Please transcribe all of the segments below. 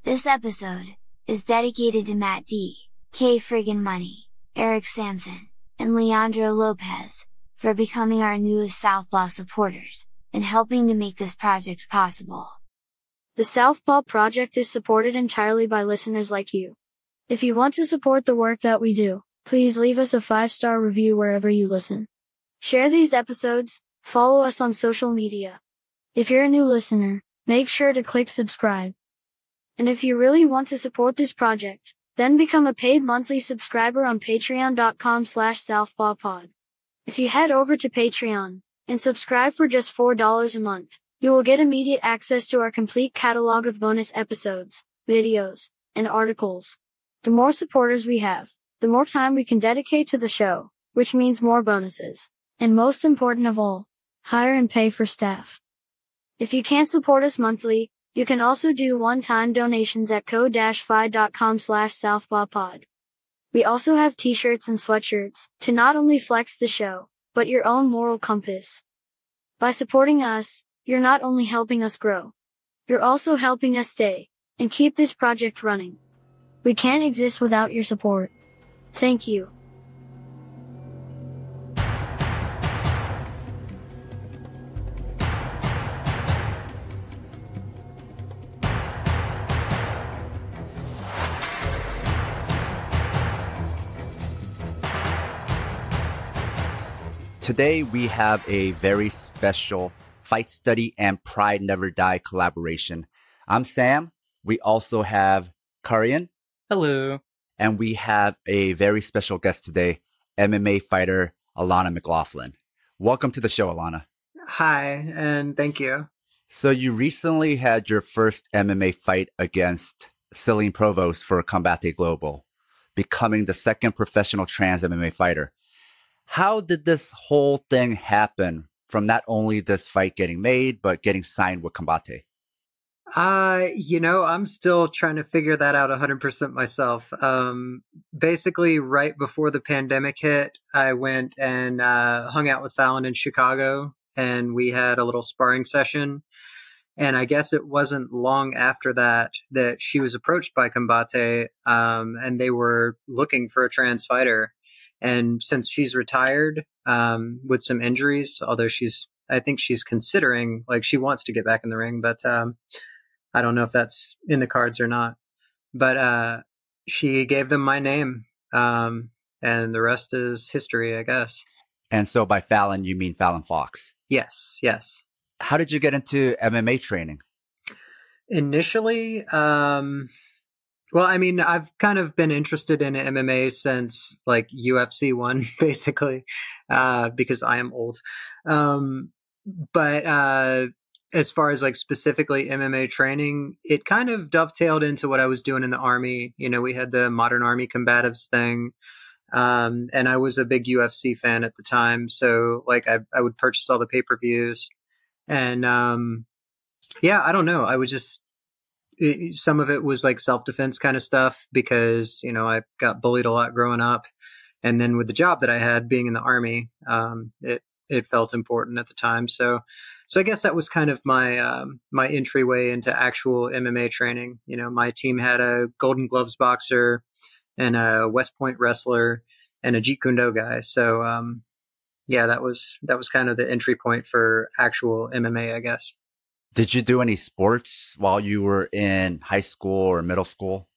This episode is dedicated to Matt D, K Friggin Money, Eric Sampson, and Leandro Lopez, for becoming our newest Southpaw supporters, and helping to make this project possible. The Southpaw Project is supported entirely by listeners like you. If you want to support the work that we do, please leave us a 5-star review wherever you listen. Share these episodes, follow us on social media. If you're a new listener, make sure to click subscribe. And if you really want to support this project, then become a paid monthly subscriber on patreon.com/southpawpod. If you head over to Patreon and subscribe for just $4 a month, you will get immediate access to our complete catalog of bonus episodes, videos, and articles. The more supporters we have, the more time we can dedicate to the show, which means more bonuses. And most important of all, hire and pay for staff. If you can't support us monthly, you can also do one-time donations at ko-fi.com/southpawpod. We also have t-shirts and sweatshirts to not only flex the show, but your own moral compass. By supporting us, you're not only helping us grow, you're also helping us stay and keep this project running. We can't exist without your support. Thank you. Today, we have a very special Fight Study and Pride Never Die collaboration. I'm Sam. We also have Carrion. Hello. And we have a very special guest today, MMA fighter Alana McLaughlin. Welcome to the show, Alana. Hi, and thank you. So you recently had your first MMA fight against Celine Provost for Kombat Global, becoming the second professional trans MMA fighter. How did this whole thing happen from not only this fight getting made, but getting signed with Kombat? I'm still trying to figure that out 100% myself. Basically, right before the pandemic hit, I went and hung out with Fallon in Chicago, and we had a little sparring session. And I guess it wasn't long after that that she was approached by Kombat, and they were looking for a trans fighter. And since she's retired with some injuries, although I think she's considering, like, she wants to get back in the ring, but I don't know if that's in the cards or not. But she gave them my name, and the rest is history, I guess. And so by Fallon, you mean Fallon Fox? Yes. How did you get into MMA training? Initially, well, I mean, I've kind of been interested in MMA since like UFC 1, basically, because I am old. But as far as like specifically MMA training, it kind of dovetailed into what I was doing in the Army. You know, we had the Modern Army Combatives thing. And I was a big UFC fan at the time. So like I would purchase all the pay-per-views. And yeah, I don't know. I would just... some of it was like self-defense kind of stuff because, you know, I got bullied a lot growing up. And then with the job that I had being in the Army, it felt important at the time. So I guess that was kind of my my entryway into actual MMA training. You know, my team had a Golden Gloves boxer and a West Point wrestler and a Jeet Kune Do guy. So yeah, that was kind of the entry point for actual MMA, I guess. Did you do any sports while you were in high school or middle school?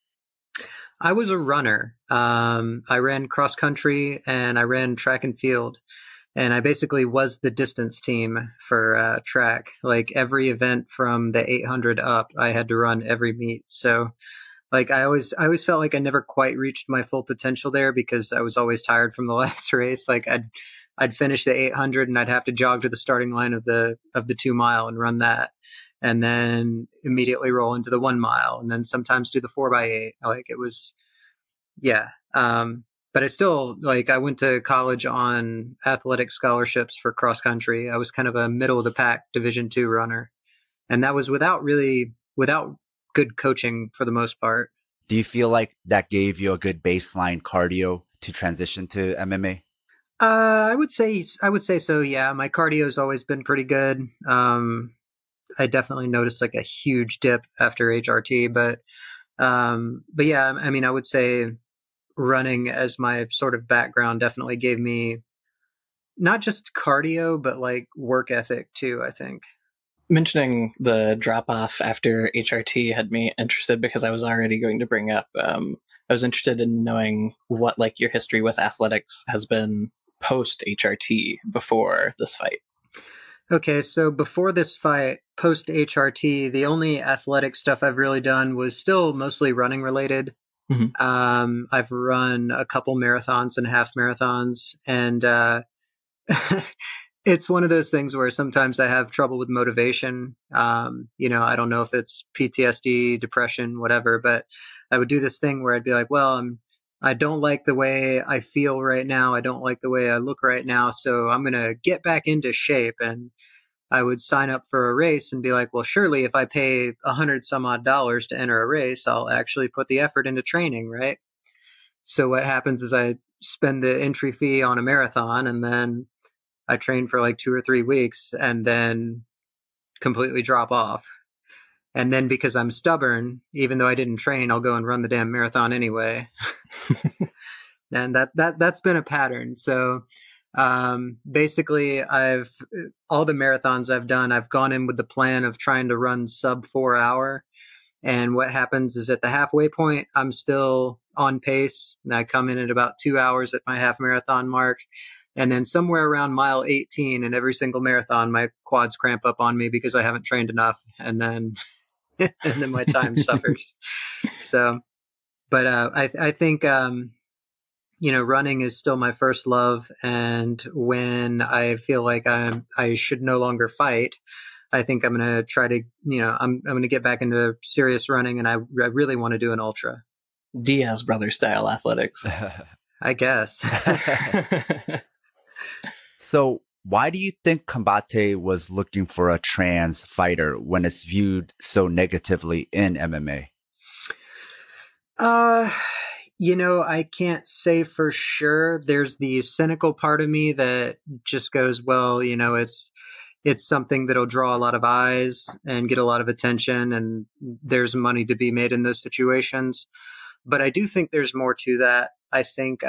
I was a runner. I ran cross country and I ran track and field. And I basically was the distance team for track. Like every event from the 800 up, I had to run every meet. So like I always felt like I never quite reached my full potential there because I was always tired from the last race. Like I'd finish the 800 and I'd have to jog to the starting line of the 2 mile and run that. And then immediately roll into the 1 mile and then sometimes do the 4x8. Like it was, yeah. But I still, like, I went to college on athletic scholarships for cross country. I was kind of a middle of the pack Division II runner. And that was without good coaching for the most part. Do you feel like that gave you a good baseline cardio to transition to MMA? I would say so. Yeah. My cardio's always been pretty good. I definitely noticed like a huge dip after HRT, but But yeah, I mean, I would say running as my sort of background definitely gave me not just cardio, but like work ethic too, I think. Mentioning the drop off after HRT had me interested because I was already going to bring up, I was interested in knowing what like your history with athletics has been post HRT before this fight. Okay, so before this fight, post HRT, the only athletic stuff I've really done was still mostly running related. Mm-hmm. I've run a couple marathons and half marathons, and it's one of those things where sometimes I have trouble with motivation. You know, I don't know if it's PTSD, depression, whatever, but I would do this thing where I'd be like, well, I don't like the way I feel right now. I don't like the way I look right now. So I'm going to get back into shape. And I would sign up for a race and be like, well, surely if I pay $100 some odd to enter a race, I'll actually put the effort into training, right? So what happens is I spend the entry fee on a marathon, and then I train for like 2 or 3 weeks and then completely drop off. And then because I'm stubborn, even though I didn't train, I'll go and run the damn marathon anyway. And that's been a pattern. So basically all the marathons I've done, I've gone in with the plan of trying to run sub 4 hour. And what happens is at the halfway point, I'm still on pace, and I come in at about 2 hours at my half marathon mark. And then somewhere around mile 18 in every single marathon, my quads cramp up on me because I haven't trained enough. And then, and then my time suffers. So, but I think, you know, running is still my first love. And when I feel like I should no longer fight, I think I'm going to try to, you know, I'm going to get back into serious running, and I really want to do an ultra. Diaz brother style athletics. I guess. So why do you think Kombat was looking for a trans fighter when it's viewed so negatively in MMA? You know, I can't say for sure. There's the cynical part of me that just goes, well, you know, it's something that'll draw a lot of eyes and get a lot of attention, and there's money to be made in those situations. But I do think there's more to that. I think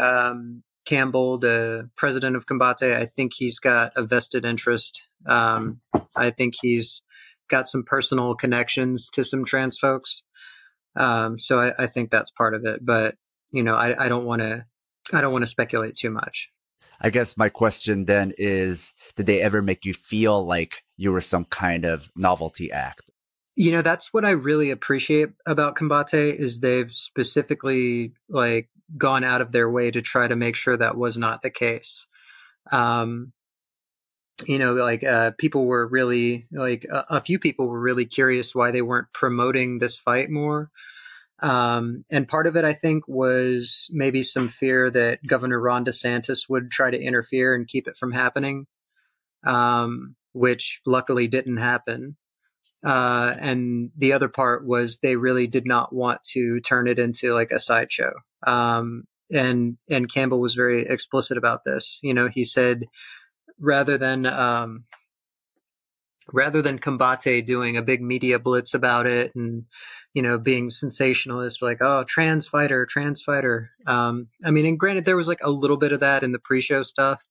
Campbell, the president of Kombat, I think he's got a vested interest. I think he's got some personal connections to some trans folks. So I think that's part of it. But, you know, I don't want to speculate too much. I guess my question then is, did they ever make you feel like you were some kind of novelty act? You know, that's what I really appreciate about Kombat is they've specifically like gone out of their way to try to make sure that was not the case. You know, like people were really like a few people were really curious why they weren't promoting this fight more. And part of it, I think, was maybe some fear that Governor Ron DeSantis would try to interfere and keep it from happening, which luckily didn't happen. And the other part was they really did not want to turn it into like a sideshow. And Campbell was very explicit about this. You know, he said rather than Kombat doing a big media blitz about it and, you know, being sensationalist, like, oh, trans fighter. I mean, and granted, there was like a little bit of that in the pre-show stuff,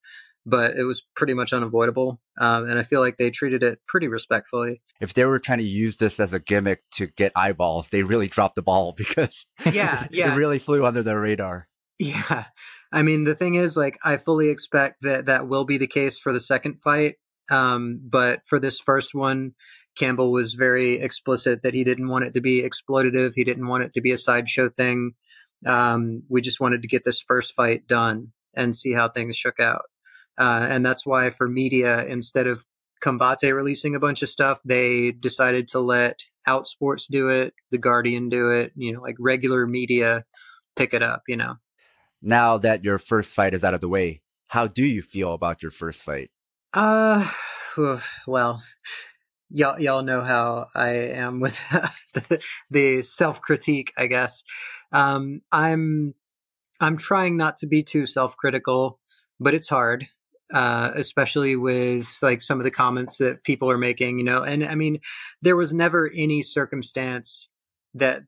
but it was pretty much unavoidable. And I feel like they treated it pretty respectfully. If they were trying to use this as a gimmick to get eyeballs, they really dropped the ball because it really flew under their radar. Yeah. I mean, the thing is, like, I fully expect that will be the case for the second fight. But for this first one, Campbell was very explicit that he didn't want it to be exploitative. He didn't want it to be a sideshow thing. We just wanted to get this first fight done and see how things shook out. And that's why for media, instead of Kombat releasing a bunch of stuff, they decided to let Outsports do it, The Guardian do it, you know, like regular media pick it up, you know. Now that your first fight is out of the way, how do you feel about your first fight? Well, y'all know how I am with the self-critique, I guess. I'm trying not to be too self-critical, but it's hard, especially with like some of the comments that people are making, you know. And I mean, there was never any circumstance that,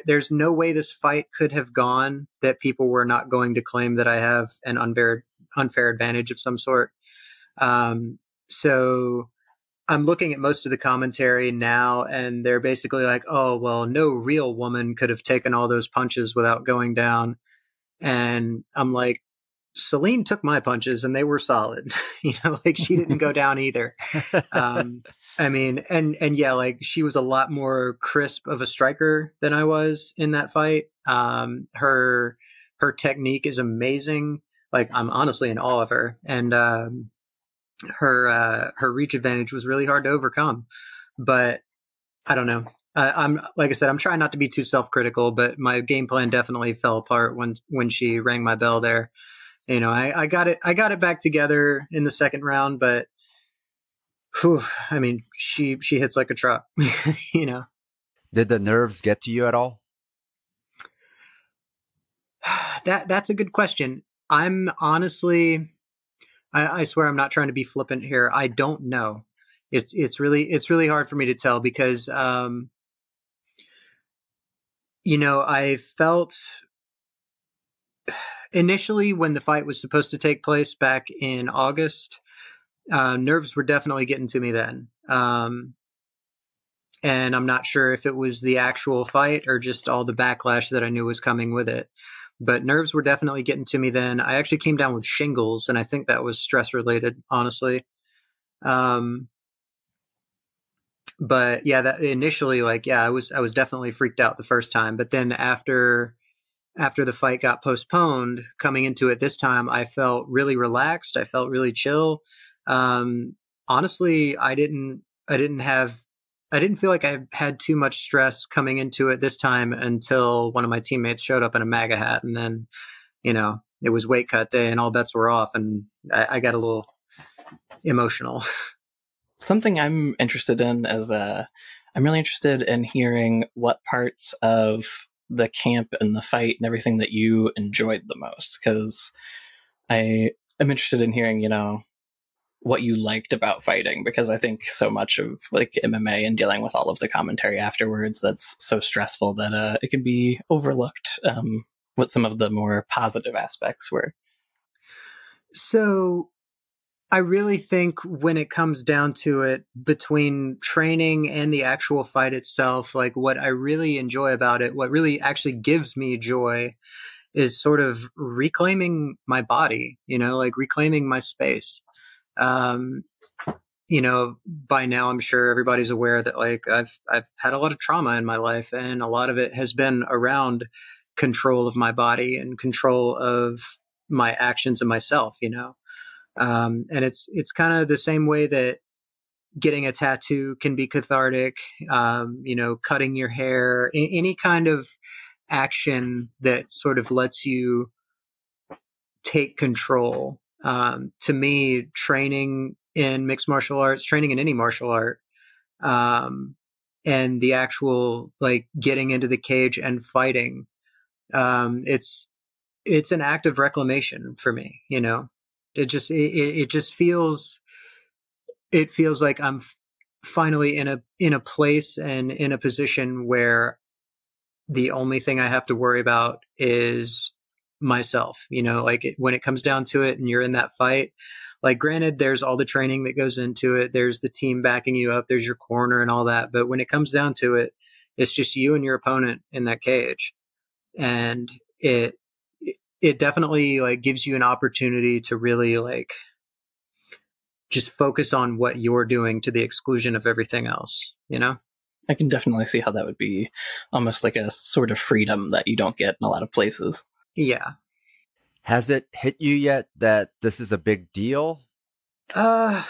there's no way this fight could have gone that people were not going to claim that I have an unfair advantage of some sort. So I'm looking at most of the commentary now, and they're basically like, oh, well, no real woman could have taken all those punches without going down. And I'm like, Celine took my punches and they were solid. Like she didn't go down either. I mean, and yeah, like she was a lot more crisp of a striker than I was in that fight. Her technique is amazing. Like I'm honestly in awe of her. And her reach advantage was really hard to overcome. But I don't know. I'm like I said, I'm trying not to be too self-critical, but my game plan definitely fell apart when she rang my bell there. I got it back together in the second round, but whew, I mean, she hits like a truck. Did the nerves get to you at all? That's a good question. I'm honestly, I swear I'm not trying to be flippant here. I don't know. It's really hard for me to tell because, I felt initially when the fight was supposed to take place back in August, nerves were definitely getting to me then. And I'm not sure if it was the actual fight or just all the backlash that I knew was coming with it. But nerves were definitely getting to me then. I actually came down with shingles, and I think that was stress related, honestly. But yeah, that initially, I was definitely freaked out the first time. But then after the fight got postponed, coming into it this time, I felt really relaxed. I felt really chill. Honestly, I didn't feel like I had too much stress coming into it this time until one of my teammates showed up in a MAGA hat, and then, it was weight cut day and all bets were off, and I got a little emotional. Something I'm interested in is I'm really interested in hearing what parts of the camp and the fight and everything that you enjoyed the most, because I am interested in hearing, what you liked about fighting, because I think so much of MMA and dealing with all of the commentary afterwards, that's so stressful that it can be overlooked what some of the more positive aspects were. So I really think when it comes down to it, between training and the actual fight itself, what I really enjoy about it, what really actually gives me joy, is sort of reclaiming my body, reclaiming my space. By now I'm sure everybody's aware that I've had a lot of trauma in my life, and a lot of it has been around control of my body and control of my actions and myself, and it's kind of the same way that getting a tattoo can be cathartic, cutting your hair, any kind of action that sort of lets you take control. To me, training in mixed martial arts, training in any martial art, and the actual getting into the cage and fighting, it's an act of reclamation for me. It just feels like I'm finally in a place and in a position where the only thing I have to worry about is myself. When it comes down to it and you're in that fight, granted, there's all the training that goes into it, there's the team backing you up, there's your corner and all that, but when it comes down to it, it's just you and your opponent in that cage. And it definitely gives you an opportunity to really just focus on what you're doing to the exclusion of everything else, I can definitely see how that would be almost like a sort of freedom that you don't get in a lot of places. Yeah. Has it hit you yet that this is a big deal? I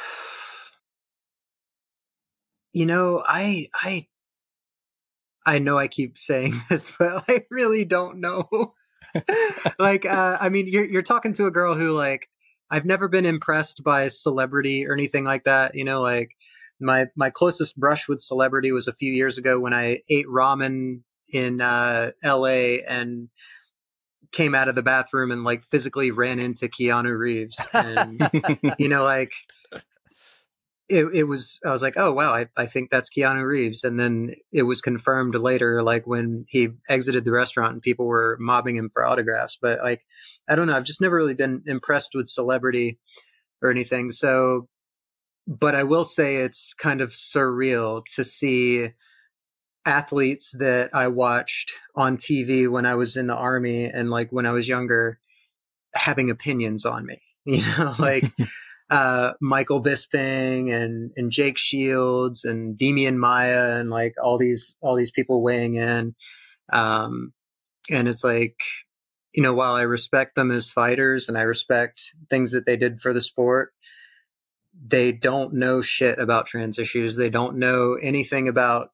know I keep saying this, but I really don't know. I mean, you're talking to a girl who I've never been impressed by celebrity or anything like that. My closest brush with celebrity was a few years ago when I ate ramen in LA and came out of the bathroom and physically ran into Keanu Reeves. And, it was, I was like, oh, wow, I think that's Keanu Reeves. And then it was confirmed later, like when he exited the restaurant and people were mobbing him for autographs. But like, I don't know, I've just never really been impressed with celebrity or anything. So, but I will say it's kind of surreal to see athletes that I watched on TV when I was in the army and like when I was younger having opinions on me, like Michael Bisping and Jake Shields and Demian Maia and like all these people weighing in. And it's like, while I respect them as fighters and I respect things that they did for the sport, they don't know shit about trans issues. They don't know anything about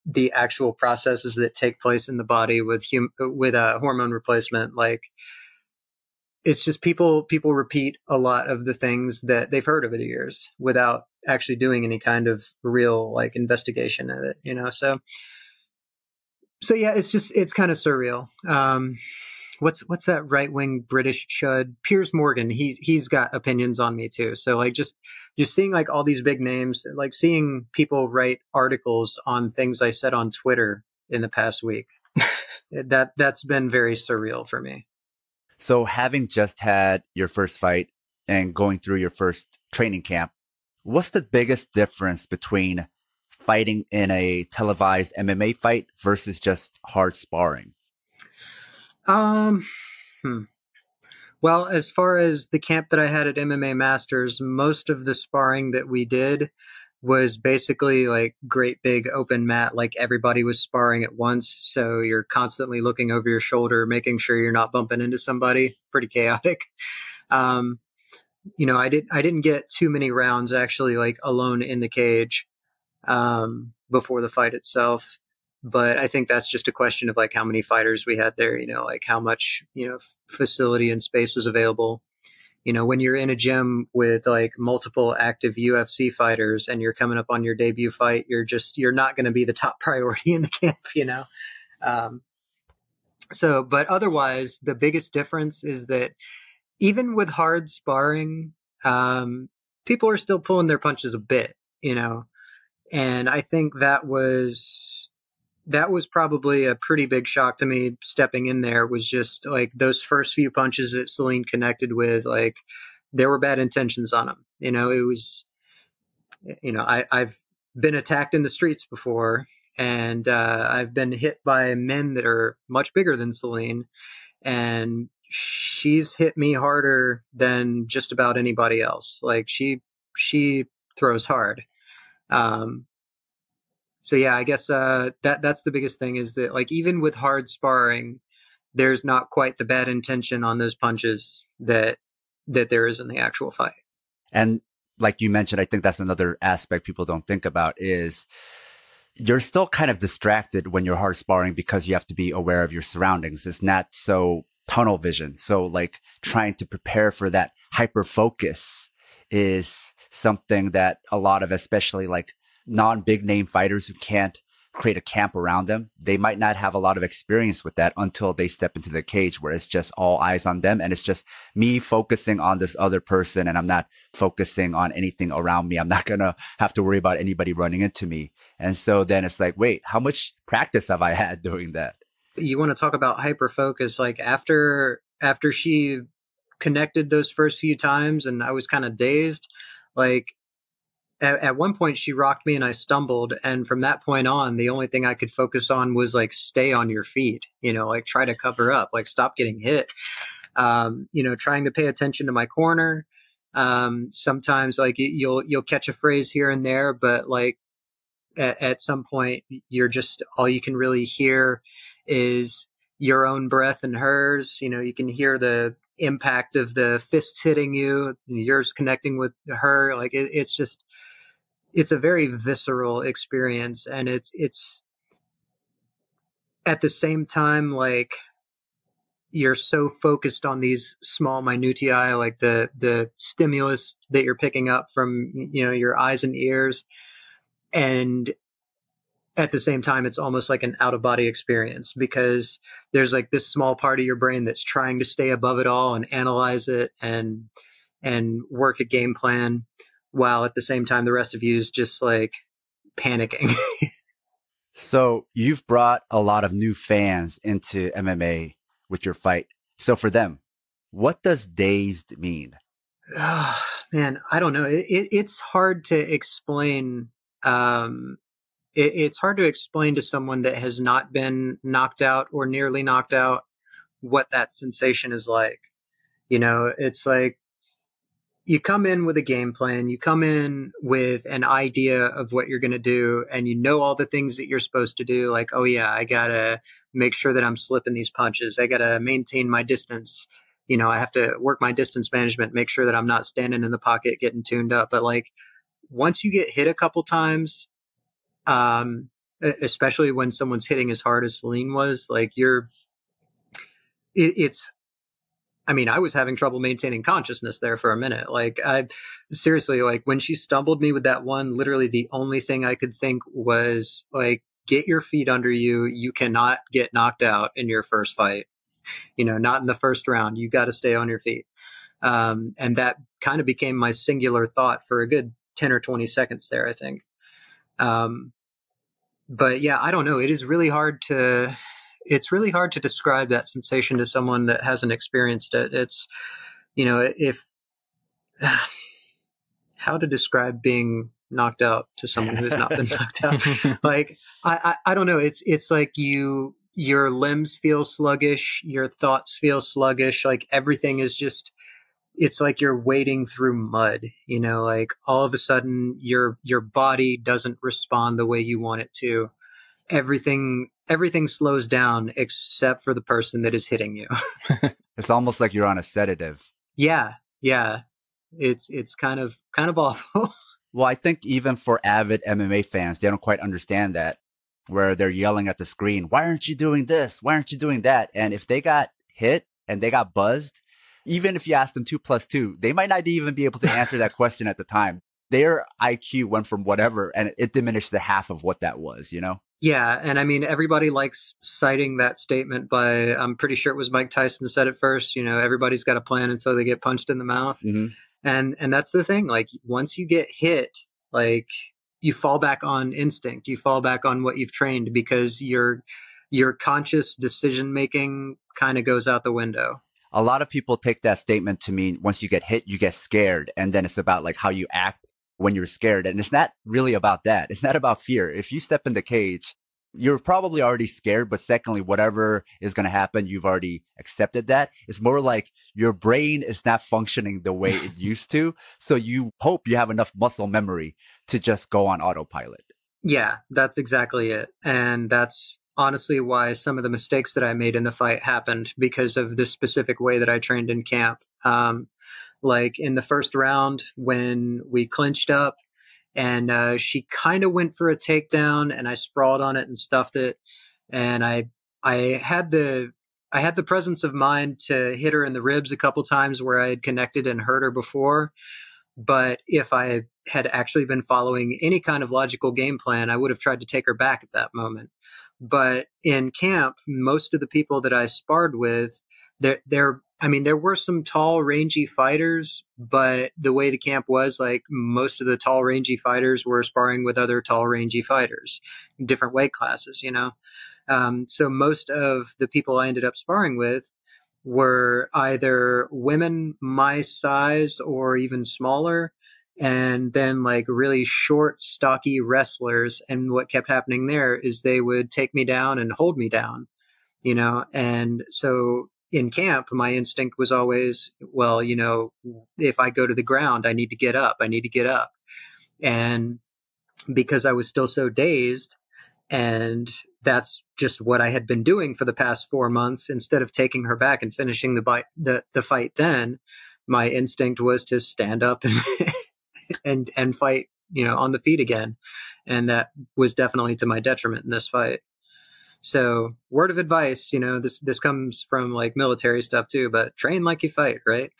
the actual processes that take place in the body with hormone replacement. Like, it's just people repeat a lot of the things that they've heard over the years without actually doing any kind of real like investigation of it, so yeah, it's kind of surreal. What's that right-wing British chud? Piers Morgan. He's got opinions on me too. So like just seeing like all these big names, like seeing people write articles on things I said on Twitter in the past week, that's been very surreal for me. So having just had your first fight and going through your first training camp, what's the biggest difference between fighting in a televised MMA fight versus just hard sparring? Well, as far as the camp that I had at MMA Masters, most of the sparring that we did was basically like great big open mat, like everybody was sparring at once. So you're constantly looking over your shoulder, making sure you're not bumping into somebody. Pretty chaotic. I didn't get too many rounds actually like alone in the cage before the fight itself. But I think that's just a question of like how many fighters we had there, like how much, facility and space was available. When you're in a gym with like multiple active UFC fighters and you're coming up on your debut fight, you're not going to be the top priority in the camp, but otherwise the biggest difference is that even with hard sparring, people are still pulling their punches a bit, and I think that was probably a pretty big shock to me stepping in there. Was just like those first few punches that Celine connected with, like there were bad intentions on them. It was, I've been attacked in the streets before and I've been hit by men that are much bigger than Celine, and she's hit me harder than just about anybody else. Like she throws hard. So yeah, I guess that's the biggest thing, is that like even with hard sparring, there's not quite the bad intention on those punches that there is in the actual fight. And like you mentioned, I think that's another aspect people don't think about is you're still kind of distracted when you're hard sparring because you have to be aware of your surroundings. It's not so tunnel vision. So like trying to prepare for that hyper focus is something that a lot of, especially like non-big name fighters who can't create a camp around them, they might not have a lot of experience with that until they step into the cage where it's just all eyes on them. And it's just me focusing on this other person and I'm not focusing on anything around me. I'm not going to have to worry about anybody running into me. And so then it's like, wait, how much practice have I had doing that? You want to talk about hyper focus, like after she connected those first few times and I was kind of dazed, like at one point she rocked me and I stumbled. And from that point on, the only thing I could focus on was like, stay on your feet, like try to cover up, like stop getting hit, trying to pay attention to my corner. Sometimes like you'll catch a phrase here and there, but like at some point you're just, all you can really hear is your own breath and hers. You can hear the impact of the fists hitting you, yours connecting with her. Like it's a very visceral experience. And it's at the same time, like you're so focused on these small minutiae, like the stimulus that you're picking up from, your eyes and ears. And at the same time, it's almost like an out of body experience, because there's like this small part of your brain that's trying to stay above it all and analyze it and work a game plan, while at the same time the rest of you is just like panicking. So you've brought a lot of new fans into MMA with your fight. So for them, what does dazed mean? Oh, man, I don't know. It's hard to explain. It's hard to explain to someone that has not been knocked out or nearly knocked out what that sensation is like. It's like you come in with a game plan, you come in with an idea of what you're going to do, and you know all the things that you're supposed to do. Like, oh yeah, I got to make sure that I'm slipping these punches. I got to maintain my distance. I have to work my distance management, make sure that I'm not standing in the pocket, getting tuned up. But like, once you get hit a couple times, especially when someone's hitting as hard as Celine was, like I was having trouble maintaining consciousness there for a minute. Like seriously, like when she stumbled me with that one, literally the only thing I could think was like, get your feet under you. You cannot get knocked out in your first fight, not in the first round. You got to stay on your feet. And that kind of became my singular thought for a good 10 or 20 seconds there, I think. But yeah, I don't know. It's really hard to describe that sensation to someone that hasn't experienced it. It's, how to describe being knocked out to someone who has not been knocked out. Like, I don't know. It's like your limbs feel sluggish. Your thoughts feel sluggish. Like everything is just, it's like you're wading through mud, like all of a sudden your body doesn't respond the way you want it to. Everything slows down except for the person that is hitting you. It's almost like you're on a sedative. Yeah. It's kind of awful. Well, I think even for avid MMA fans, they don't quite understand that, where they're yelling at the screen, why aren't you doing this? Why aren't you doing that? And if they got hit and they got buzzed, even if you ask them 2 + 2, they might not even be able to answer that question at the time. Their IQ went from whatever, and it diminished the half of what that was, Yeah. And I mean, everybody likes citing that statement by, I'm pretty sure it was Mike Tyson said it first, everybody's got a plan until they get punched in the mouth. Mm-hmm. And that's the thing. Like once you get hit, like you fall back on instinct, you fall back on what you've trained, because your conscious decision making kind of goes out the window. A lot of people take that statement to mean once you get hit, you get scared. And then it's about like how you act when you're scared. And it's not really about that. It's not about fear. If you step in the cage, you're probably already scared. But secondly, whatever is going to happen, you've already accepted that. It's more like your brain is not functioning the way it used to. So you hope you have enough muscle memory to just go on autopilot. Yeah, that's exactly it. And that's honestly why some of the mistakes that I made in the fight happened, because of this specific way that I trained in camp. Like in the first round when we clinched up and she kind of went for a takedown and I sprawled on it and stuffed it. And I had the presence of mind to hit her in the ribs a couple times where I had connected and hurt her before. But if I had actually been following any kind of logical game plan, I would have tried to take her back at that moment. But in camp, most of the people that I sparred with, there were some tall, rangy fighters, but the way the camp was, like most of the tall, rangy fighters were sparring with other tall, rangy fighters, different weight classes, So most of the people I ended up sparring with were either women my size or even smaller, and then like really short, stocky wrestlers. And what kept happening there is they would take me down and hold me down, and so in camp, my instinct was always, well, if I go to the ground, I need to get up. And because I was still so dazed, and that's just what I had been doing for the past 4 months, instead of taking her back and finishing the fight, then my instinct was to stand up and fight, on the feet again. And that was definitely to my detriment in this fight. So word of advice, this comes from like military stuff too, but train like you fight, right?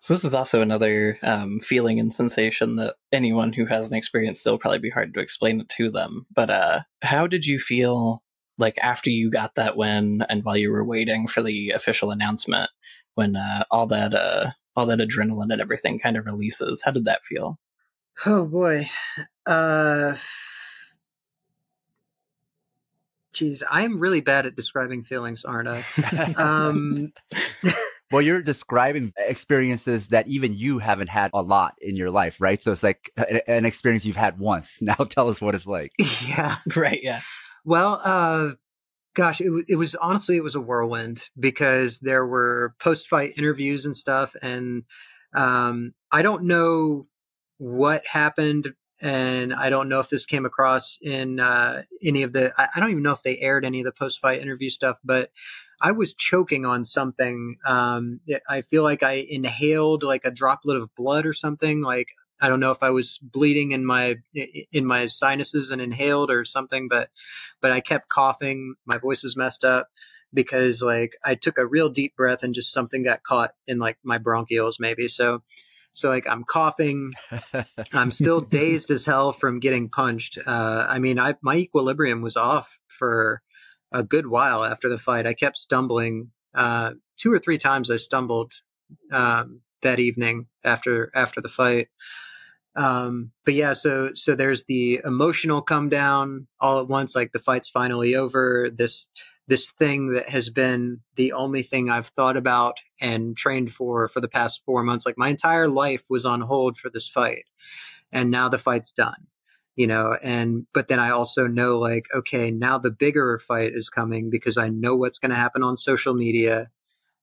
So this is also another feeling and sensation that anyone who hasn't experienced it'll probably be hard to explain it to them. But how did you feel like after you got that win and while you were waiting for the official announcement? when all that adrenaline and everything kind of releases. How did that feel? Oh boy. Geez, I'm really bad at describing feelings, aren't I? Well, you're describing experiences that even you haven't had a lot in your life, right? So it's like an experience you've had once. Now tell us what it's like. Yeah. Right. Yeah. Well, gosh, it was honestly, it was a whirlwind because there were post-fight interviews and stuff. And I don't know what happened. And I don't know if this came across in any of the, I don't even know if they aired any of the post-fight interview stuff, but I was choking on something. I feel like I inhaled like a droplet of blood or something. Like, I don't know if I was bleeding in my sinuses and inhaled or something, but I kept coughing. My voice was messed up because like I took a real deep breath and just something got caught in like my bronchioles maybe. So like I'm coughing. I'm still dazed as hell from getting punched. I mean, my equilibrium was off for a good while after the fight. I kept stumbling. 2 or 3 times I stumbled that evening after the fight. But yeah, so there's the emotional come down all at once, like the fight's finally over. This thing that has been the only thing I've thought about and trained for the past 4 months. Like my entire life was on hold for this fight. And now the fight's done, but then I also know like, okay, now the bigger fight is coming because I know what's going to happen on social media.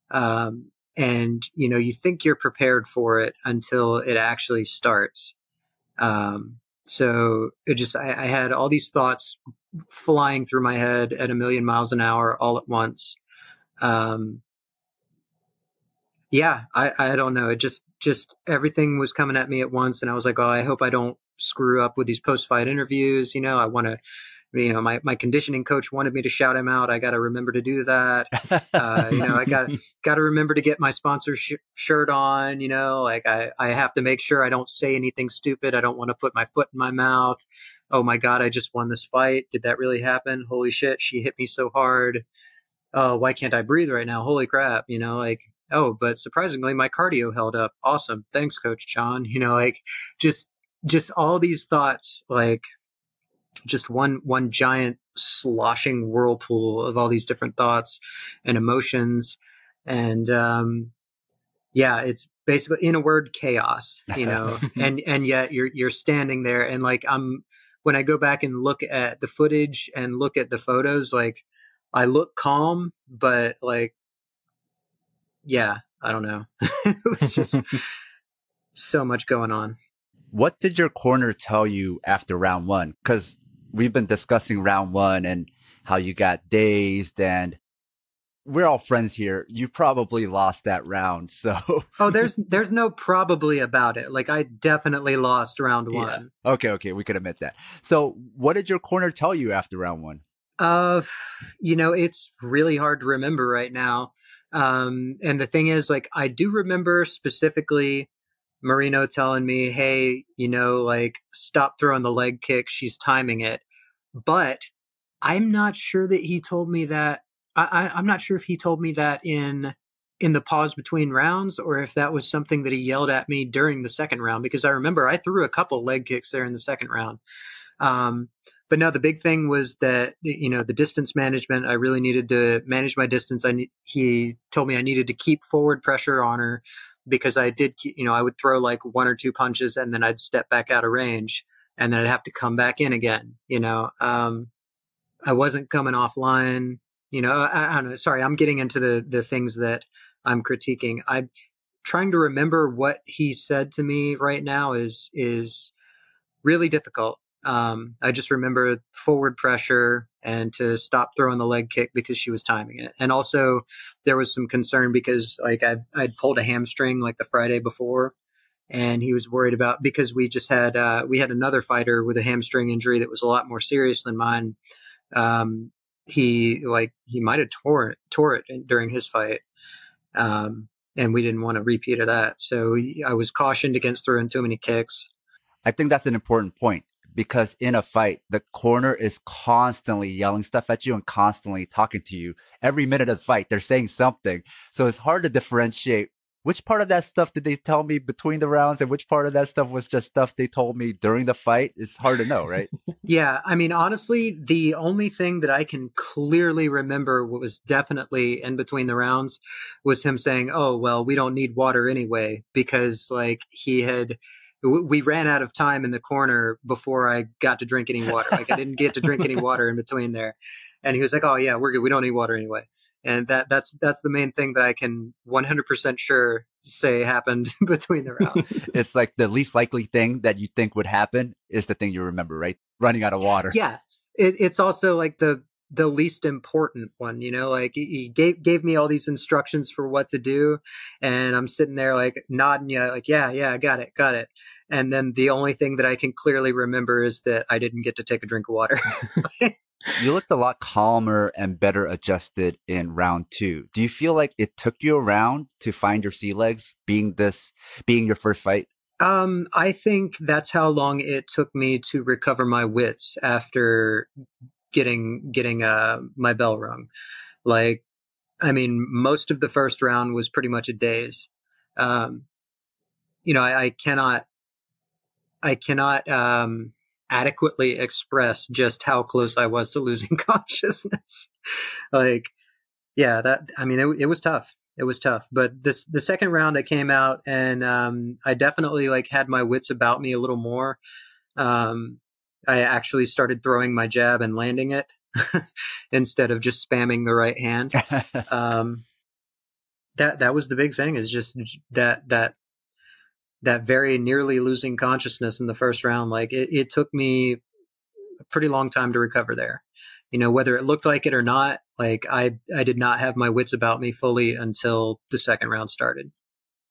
And you think you're prepared for it until it actually starts. So it just, I had all these thoughts flying through my head at 1,000,000 miles an hour all at once. Yeah, I don't know. It just everything was coming at me at once. And I was like, oh, I hope I don't screw up with these post-fight interviews. I want to, my conditioning coach wanted me to shout him out. I got to remember to do that. I got to remember to get my sponsor shirt on, like I have to make sure I don't say anything stupid. I don't want to put my foot in my mouth. Oh my God, I just won this fight. Did that really happen? Holy shit. She hit me so hard. Oh, why can't I breathe right now? Holy crap. Oh, but surprisingly, my cardio held up. Awesome. Thanks, Coach John. Like just all these thoughts, like just one giant sloshing whirlpool of all these different thoughts and emotions. And, yeah, it's basically, in a word, chaos, and yet you're standing there and like, when I go back and look at the footage and look at the photos, like I look calm, but like, yeah, I don't know. It was just so much going on. What did your corner tell you after round 1? Because we've been discussing round 1 and how you got dazed, and we're all friends here. You probably lost that round. So oh, there's no probably about it. Like I definitely lost round 1. Yeah. Okay, we could admit that. So what did your corner tell you after round 1? It's really hard to remember right now. And the thing is, like, I do remember specifically Marino telling me, hey, like, stop throwing the leg kick. She's timing it. But I'm not sure that he told me that. I'm not sure if he told me that in the pause between rounds or if that was something that he yelled at me during the second round, because I remember I threw a couple leg kicks there in the second round. But no, the big thing was that, the distance management, I really needed to manage my distance. He told me I needed to keep forward pressure on her because I did, I would throw like 1 or 2 punches and then I'd step back out of range and then I'd have to come back in again. I wasn't coming offline, I don't know. Sorry, I'm getting into the things that I'm critiquing. I'm trying to remember what he said to me right now is really difficult. I just remember forward pressure and to stop throwing the leg kick because she was timing it. And also there was some concern because like I'd pulled a hamstring like the Friday before, and he was worried about, because we just had, we had another fighter with a hamstring injury that was a lot more serious than mine. He might've tore it during his fight. And we didn't want a repeat of that. So I was cautioned against throwing too many kicks. I think that's an important point, because in a fight, the corner is constantly yelling stuff at you and constantly talking to you. Every minute of the fight, they're saying something. So it's hard to differentiate which part of that stuff did they tell me between the rounds and which part of that stuff was just stuff they told me during the fight. It's hard to know, right? Yeah, I mean, honestly, the only thing that I can clearly remember what was definitely in between the rounds was him saying, "Oh, well, we don't need water anyway," because like we ran out of time in the corner before I got to drink any water. Like I didn't get to drink any water in between there. And he was like, "Oh yeah, we're good. We don't need water anyway." And that's the main thing that I can 100% sure say happened between the rounds. It's like the least likely thing that you think would happen is the thing you remember, right? Running out of water. Yeah. It's also like the least important one, you know, like he gave me all these instructions for what to do. And I'm sitting there like nodding, like, yeah, I got it. And then the only thing that I can clearly remember is that I didn't get to take a drink of water. You looked a lot calmer and better adjusted in round 2. Do you feel like it took you a round to find your sea legs being your first fight? I think that's how long it took me to recover my wits after getting my bell rung. Like, I mean, most of the first round was pretty much a daze. You know, I cannot adequately express just how close I was to losing consciousness. Like, yeah, it was tough. It was tough. But the second round I came out and I definitely like had my wits about me a little more. I actually started throwing my jab and landing it instead of just spamming the right hand. That was the big thing, is just that very nearly losing consciousness in the first round. Like it took me a pretty long time to recover there. You know, whether it looked like it or not, like I did not have my wits about me fully until the second round started.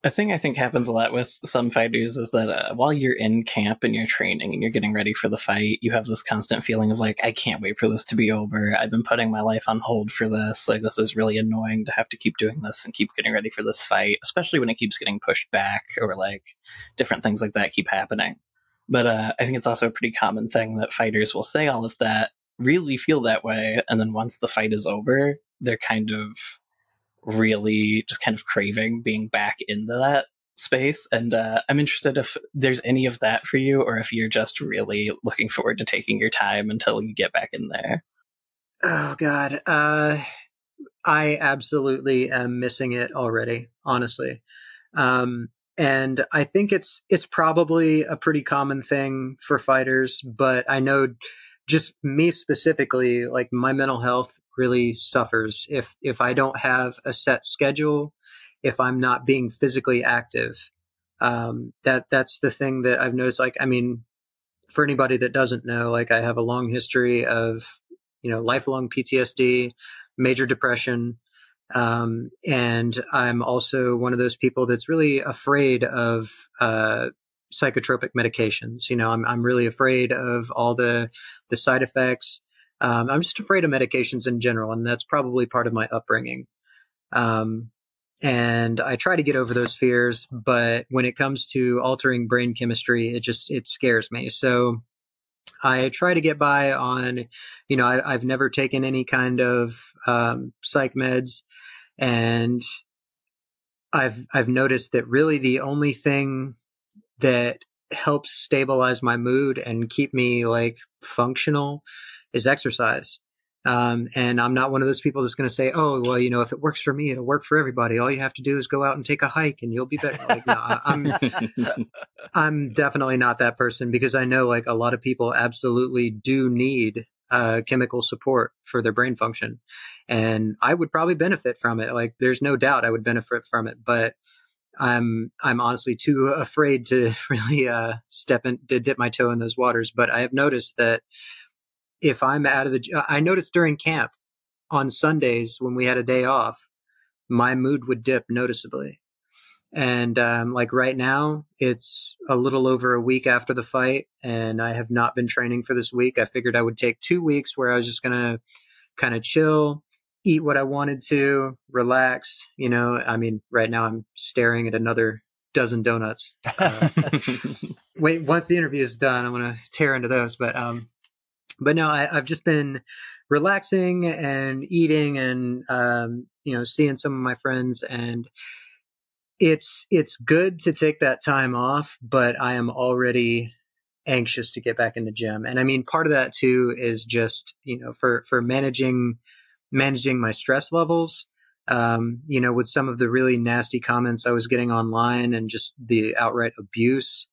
A thing I think happens a lot with some fighters is that while you're in camp and you're training and you're getting ready for the fight, you have this constant feeling of like, I can't wait for this to be over. I've been putting my life on hold for this. Like, this is really annoying to have to keep doing this and keep getting ready for this fight, especially when it keeps getting pushed back or like different things like that keep happening. But I think it's also a pretty common thing that fighters will say all of that, really feel that way, and then once the fight is over, they're kind of really just kind of craving being back into that space. And I'm interested if there's any of that for you, or if you're just really looking forward to taking your time until you get back in there. Oh God. I absolutely am missing it already, honestly. And I think it's probably a pretty common thing for fighters, but I know just me specifically, like my mental health really suffers if I don't have a set schedule, if I'm not being physically active. That's the thing that I've noticed. Like, I mean, for anybody that doesn't know, like I have a long history of, you know, lifelong PTSD, major depression. And I'm also one of those people that's really afraid of, psychotropic medications. You know, I'm really afraid of all the side effects. I'm just afraid of medications in general, and that's probably part of my upbringing. And I try to get over those fears, but when it comes to altering brain chemistry, it scares me. So I try to get by on, you know, I've never taken any kind of psych meds, and I've noticed that really the only thing that helps stabilize my mood and keep me like functional is exercise. And I'm not one of those people that's going to say, oh, well, you know, if it works for me, it'll work for everybody. All you have to do is go out and take a hike and you'll be better. Like, no, I'm definitely not that person, because I know like a lot of people absolutely do need chemical support for their brain function. And I would probably benefit from it. Like, there's no doubt I would benefit from it, but I'm honestly too afraid to really dip my toe in those waters. But I have noticed that if I'm out of I noticed during camp on Sundays when we had a day off, my mood would dip noticeably. And like right now, it's a little over a week after the fight, and I have not been training for this week. I figured I would take 2 weeks where I was just going to kind of chill, eat what I wanted to, relax. You know, I mean, right now I'm staring at another dozen donuts. Wait, once the interview is done, I'm going to tear into those. But no, I've just been relaxing and eating and, seeing some of my friends, and it's good to take that time off, but I am already anxious to get back in the gym. And I mean, part of that too is just, for managing my stress levels, with some of the really nasty comments I was getting online and just the outright abuse.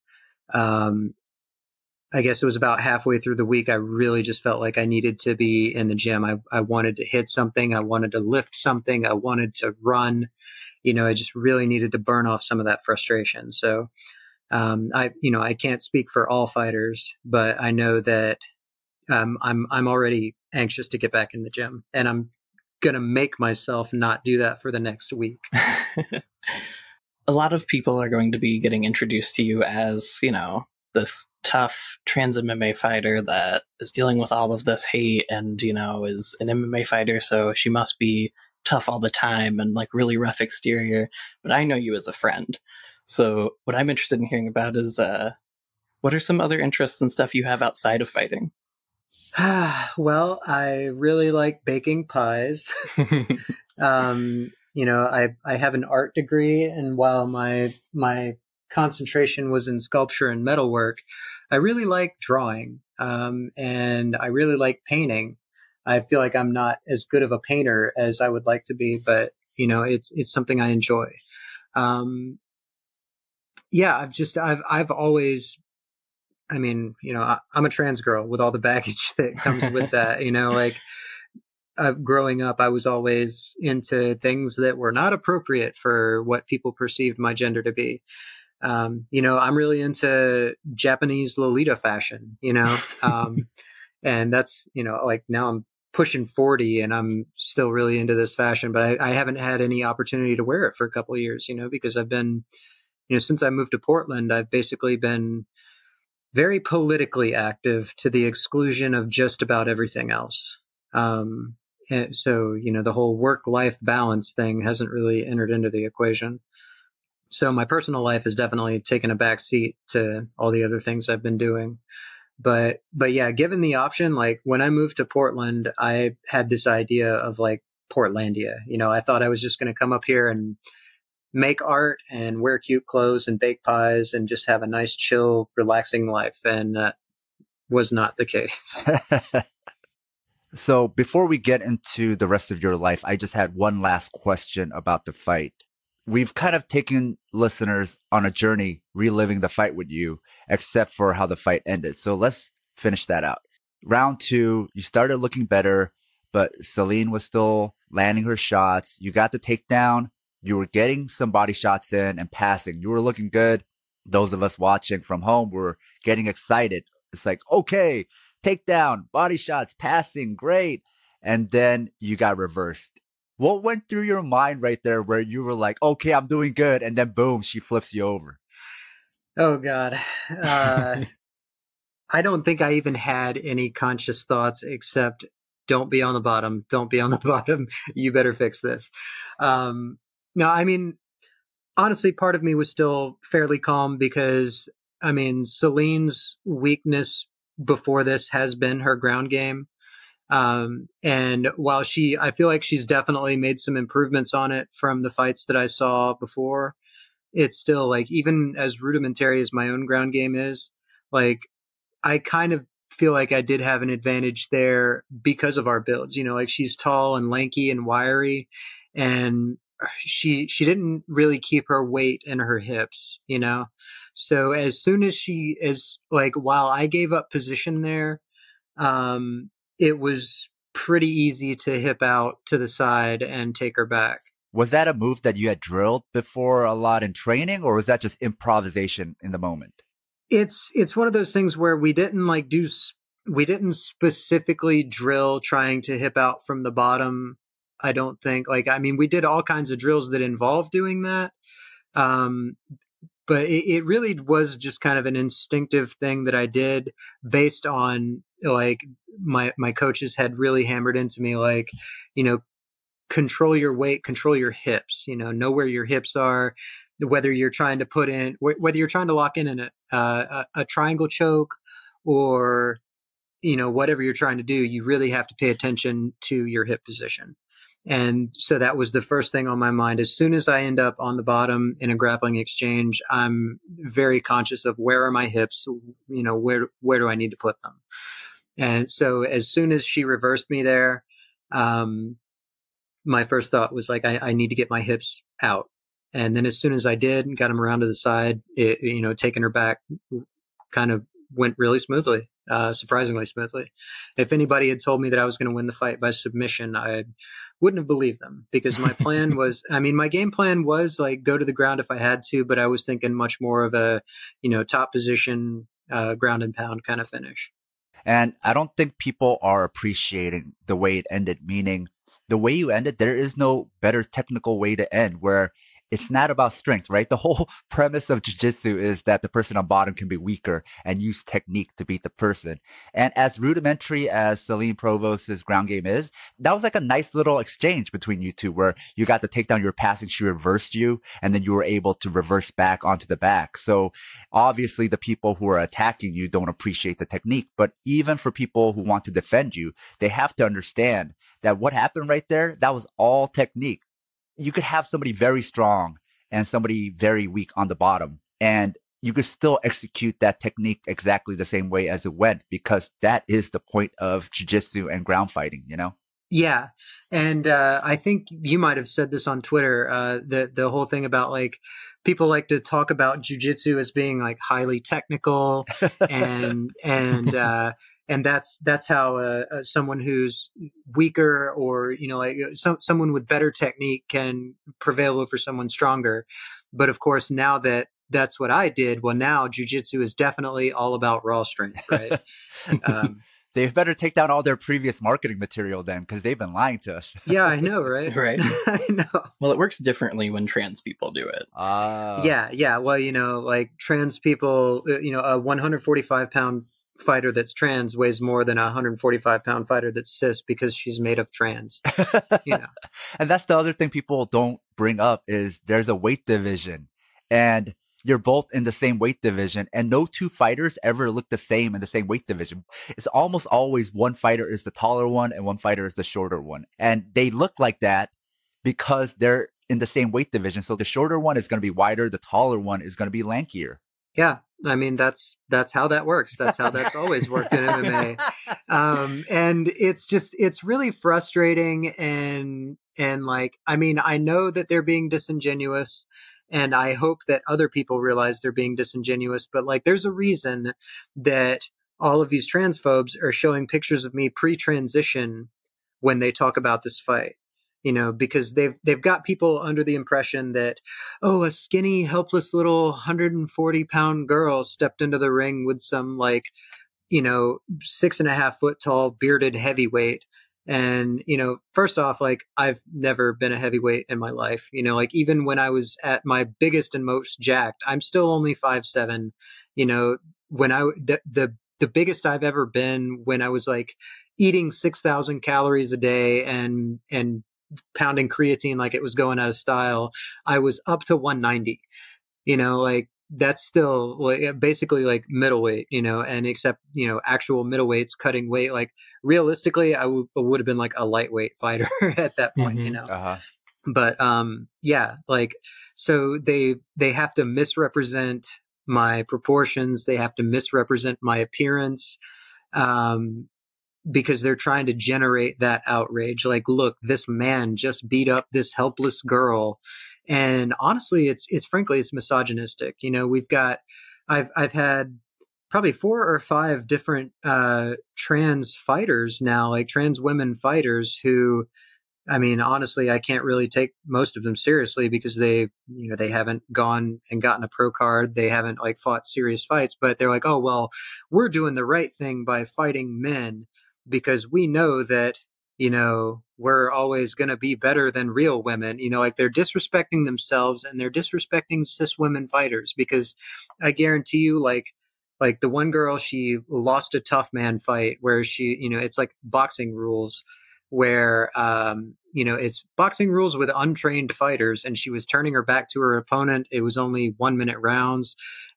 I guess it was about halfway through the week, I really just felt like I needed to be in the gym. I wanted to hit something. I wanted to lift something. I wanted to run. I just really needed to burn off some of that frustration. So, I can't speak for all fighters, but I know that, I'm already anxious to get back in the gym, and I'm going to make myself not do that for the next week. A lot of people are going to be getting introduced to you as, this tough trans MMA fighter that is dealing with all of this hate and, is an MMA fighter, so she must be tough all the time and like really rough exterior. But I know you as a friend. So what I'm interested in hearing about is what are some other interests and stuff you have outside of fighting? Well, I really like baking pies. I have an art degree, and while my concentration was in sculpture and metalwork, I really like drawing, and I really like painting. I feel like I'm not as good of a painter as I would like to be, but it's something I enjoy. I've always, I'm a trans girl with all the baggage that comes with that, growing up, I was always into things that were not appropriate for what people perceived my gender to be. I'm really into Japanese Lolita fashion, and that's, now I'm pushing 40 and I'm still really into this fashion, but I haven't had any opportunity to wear it for a couple of years, because I've been, since I moved to Portland, I've basically been very politically active to the exclusion of just about everything else. And so, the whole work-life balance thing hasn't really entered into the equation. So my personal life has definitely taken a back seat to all the other things I've been doing. But yeah, given the option, like when I moved to Portland, I had this idea of like Portlandia. I thought I was just going to come up here and make art and wear cute clothes and bake pies and just have a nice, chill, relaxing life. And that was not the case. So before we get into the rest of your life, I just had one last question about the fight. We've kind of taken listeners on a journey reliving the fight with you, except for how the fight ended. So let's finish that out. Round 2, you started looking better, but Celine was still landing her shots. You got the takedown. You were getting some body shots in and passing. You were looking good. Those of us watching from home were getting excited. It's like, okay, takedown, body shots, passing, great. And then you got reversed. What went through your mind right there where you were like, okay, I'm doing good. And then boom, she flips you over. Oh, God. I don't think I even had any conscious thoughts except don't be on the bottom. Don't be on the bottom. You better fix this. No, honestly, part of me was still fairly calm because, Celine's weakness before this has been her ground game. And while I feel like she's definitely made some improvements on it from the fights that I saw before, it's still like, even as rudimentary as my own ground game is, like, I kind of feel like I did have an advantage there because of our builds, like she's tall and lanky and wiry, and she didn't really keep her weight in her hips, so as soon as while I gave up position there, it was pretty easy to hip out to the side and take her back. Was that a move that you had drilled before a lot in training, or was that just improvisation in the moment? It's one of those things where we didn't we didn't specifically drill trying to hip out from the bottom. I don't think we did all kinds of drills that involved doing that. But it really was just kind of an instinctive thing that I did based on my coaches had really hammered into me, control your weight, control your hips, know where your hips are, whether you're trying to whether you're trying to lock in a triangle choke or, whatever you're trying to do, you really have to pay attention to your hip position. And so that was the first thing on my mind. As soon as I end up on the bottom in a grappling exchange, I'm very conscious of where are my hips, where do I need to put them? And so as soon as she reversed me there, my first thought was like, I need to get my hips out. And then as soon as I did and got them around to the side, taking her back kind of went really smoothly, surprisingly smoothly. If anybody had told me that I was going to win the fight by submission, I wouldn't have believed them, because my plan was, my game plan was like go to the ground if I had to, but I was thinking much more of a, top position, ground and pound kind of finish. And I don't think people are appreciating the way it ended, meaning the way you ended, there is no better technical way to end, where it's not about strength, right? The whole premise of jiu-jitsu is that the person on bottom can be weaker and use technique to beat the person. And as rudimentary as Celine Provost's ground game is, that was like a nice little exchange between you two, where you got to take down your passing, she reversed you, and then you were able to reverse back onto the back. So obviously the people who are attacking you don't appreciate the technique, but even for people who want to defend you, they have to understand that what happened right there, that was all technique. You could have somebody very strong and somebody very weak on the bottom, and you could still execute that technique exactly the same way as it went, because that is the point of jiu-jitsu and ground fighting, Yeah. And I think you might have said this on Twitter, the whole thing about like people like to talk about jiu-jitsu as being like highly technical and that's how someone who's weaker or, someone with better technique can prevail over someone stronger. But of course, now that's what I did. Well, now jiu-jitsu is definitely all about raw strength, right? They better take down all their previous marketing material then, because they've been lying to us. Yeah, I know, right? Right. I know. Well, it works differently when trans people do it. Yeah. Well, like trans people, a 145-pound fighter that's trans weighs more than a 145-pound fighter that's cis, because she's made of trans. And that's the other thing people don't bring up, is there's a weight division, and you're both in the same weight division, and no two fighters ever look the same in the same weight division. It's almost always one fighter is the taller one and one fighter is the shorter one. And they look like that because they're in the same weight division. So the shorter one is going to be wider. The taller one is going to be lankier. Yeah. That's how that works. That's how that's always worked in MMA. And it's really frustrating. And like, I know that they're being disingenuous, and I hope that other people realize they're being disingenuous, but like, there's a reason that all of these transphobes are showing pictures of me pre-transition when they talk about this fight. Because they've got people under the impression that, oh, a skinny, helpless little 140-pound girl stepped into the ring with some 6.5 foot tall bearded heavyweight. And, first off, like, I've never been a heavyweight in my life. Like, even when I was at my biggest and most jacked, I'm still only 5'7". When the biggest I've ever been, when I was like eating 6,000 calories a day and pounding creatine like it was going out of style, I was up to 190. Like, that's still like basically like middleweight, and except, actual middleweights cutting weight. Like, realistically, I would have been like a lightweight fighter at that point, Uh-huh. But yeah, like, so they have to misrepresent my proportions. They have to misrepresent my appearance. Because they're trying to generate that outrage. Like, look, this man just beat up this helpless girl. And honestly, it's frankly, it's misogynistic. I've had probably 4 or 5 different, trans fighters now, like trans women fighters who, honestly, I can't really take most of them seriously, because they haven't gone and gotten a pro card. They haven't like fought serious fights, but they're like, oh, well, we're doing the right thing by fighting men, because we know that, we're always going to be better than real women. Like, they're disrespecting themselves and they're disrespecting cis women fighters, because I guarantee you, like the one girl, she lost a tough man fight where she, it's like boxing rules. where, it's boxing rules with untrained fighters, and she was turning her back to her opponent. It was only 1 minute rounds,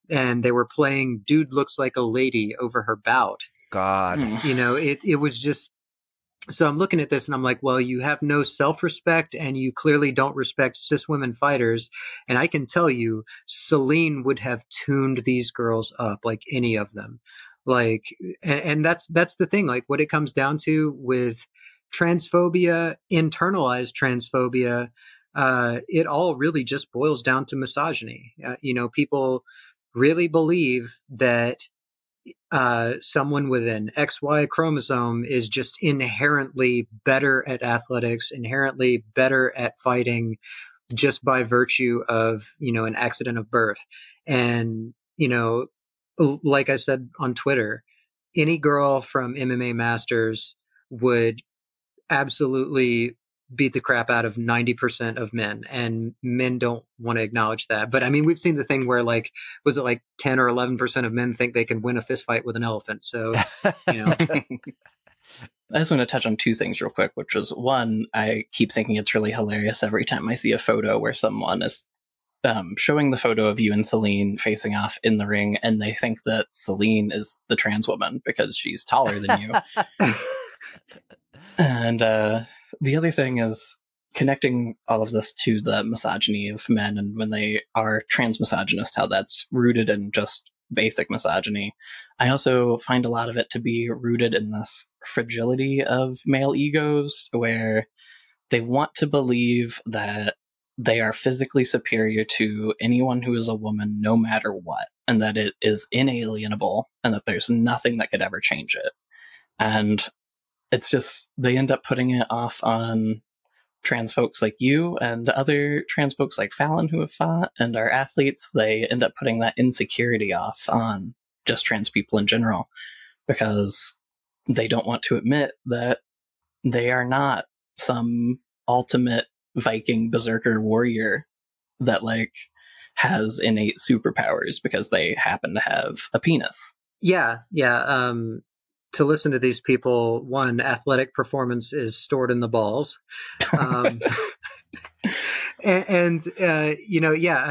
and they were playing Dude Looks Like a Lady over her bout. God. It was just, so I'm looking at this and I'm like, well, you have no self-respect and you clearly don't respect cis women fighters. And I can tell you, Celine would have tuned these girls up, like any of them. Like, and that's the thing, like what it comes down to with transphobia, internalized transphobia, it all really just boils down to misogyny. People really believe that someone with an XY chromosome is just inherently better at athletics, inherently better at fighting just by virtue of, an accident of birth. And, like I said on Twitter, any girl from MMA Masters would absolutely beat the crap out of 90% of men, and men don't want to acknowledge that. But I mean, we've seen the thing where was it 10 or 11% of men think they can win a fist fight with an elephant? So, I just want to touch on two things real quick, which is one, I keep thinking it's really hilarious every time I see a photo where someone is showing the photo of you and Celine facing off in the ring, and they think that Celine is the trans woman because she's taller than you. And the other thing is connecting all of this to the misogyny of men, and when they are trans misogynist, how that's rooted in just basic misogyny. I also find a lot of it to be rooted in this fragility of male egos, where they want to believe that they are physically superior to anyone who is a woman, no matter what, and that it is inalienable, and that there's nothing that could ever change it. And it's just, they end up putting it off on trans folks like you and other trans folks like Fallon who have fought and our athletes. They end up putting that insecurity off on just trans people in general, because they don't want to admit that they are not some ultimate Viking berserker warrior that has innate superpowers because they happen to have a penis. Yeah. To listen to these people, one, athletic performance is stored in the balls. I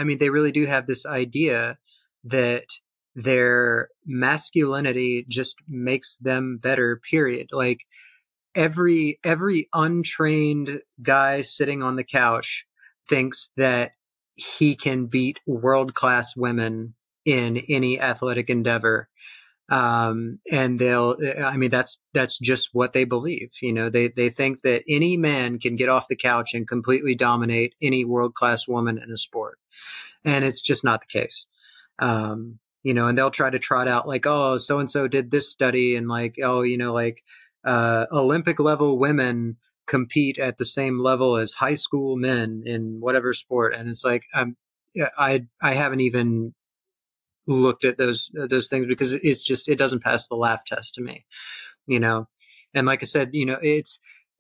mean, they really do have this idea that their masculinity just makes them better, period. Like every untrained guy sitting on the couch thinks that he can beat world-class women in any athletic endeavor. And that's just what they believe. They think that any man can get off the couch and completely dominate any world-class woman in a sport. And it's just not the case. And they'll try to trot out so-and-so did this study and Olympic level women compete at the same level as high school men in whatever sport. And it's I haven't even looked at those things because it doesn't pass the laugh test to me, and like I said,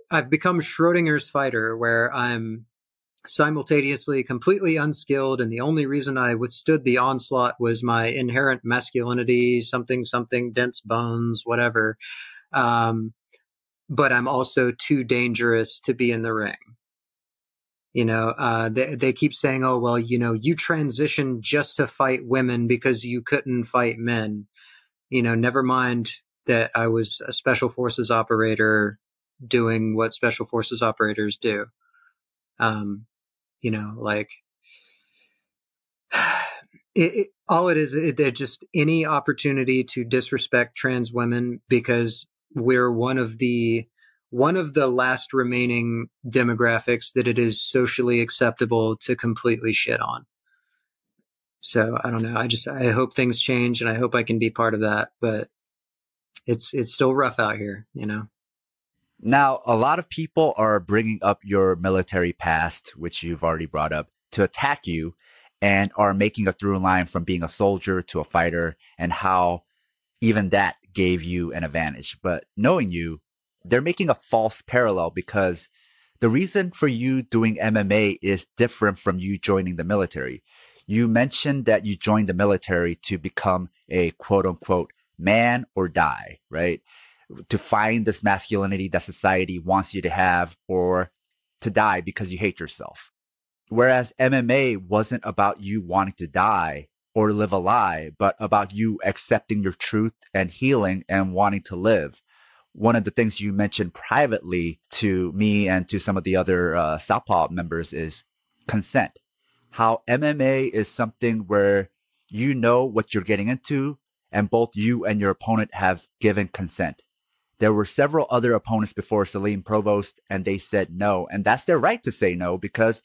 I've become Schrodinger's fighter, where I'm simultaneously completely unskilled. And the only reason I withstood the onslaught was my inherent masculinity, something, dense bones, whatever. But I'm also too dangerous to be in the ring. They keep saying, oh, well, you transitioned just to fight women because you couldn't fight men. Never mind that I was a special forces operator doing what special forces operators do. All it is, they're just any opportunity to disrespect trans women because we're one of the last remaining demographics that it is socially acceptable to completely shit on. So I don't know. I hope things change, and I hope I can be part of that, but it's still rough out here, Now, a lot of people are bringing up your military past, which you've already brought up, to attack you, and are making a through line from being a soldier to a fighter, and how even that gave you an advantage. But knowing you, they're making a false parallel, because the reason for you doing MMA is different from you joining the military. You mentioned that you joined the military to become a quote unquote man or die, right? to find this masculinity that society wants you to have, or to die because you hate yourself. Whereas MMA wasn't about you wanting to die or live a lie, but about you accepting your truth and healing and wanting to live. One of the things you mentioned privately to me and to some of the other Southpaw members is consent. How MMA is something where you know what you're getting into, and both you and your opponent have given consent. There were several other opponents before Celine Provost, and they said no. And that's their right to say no, because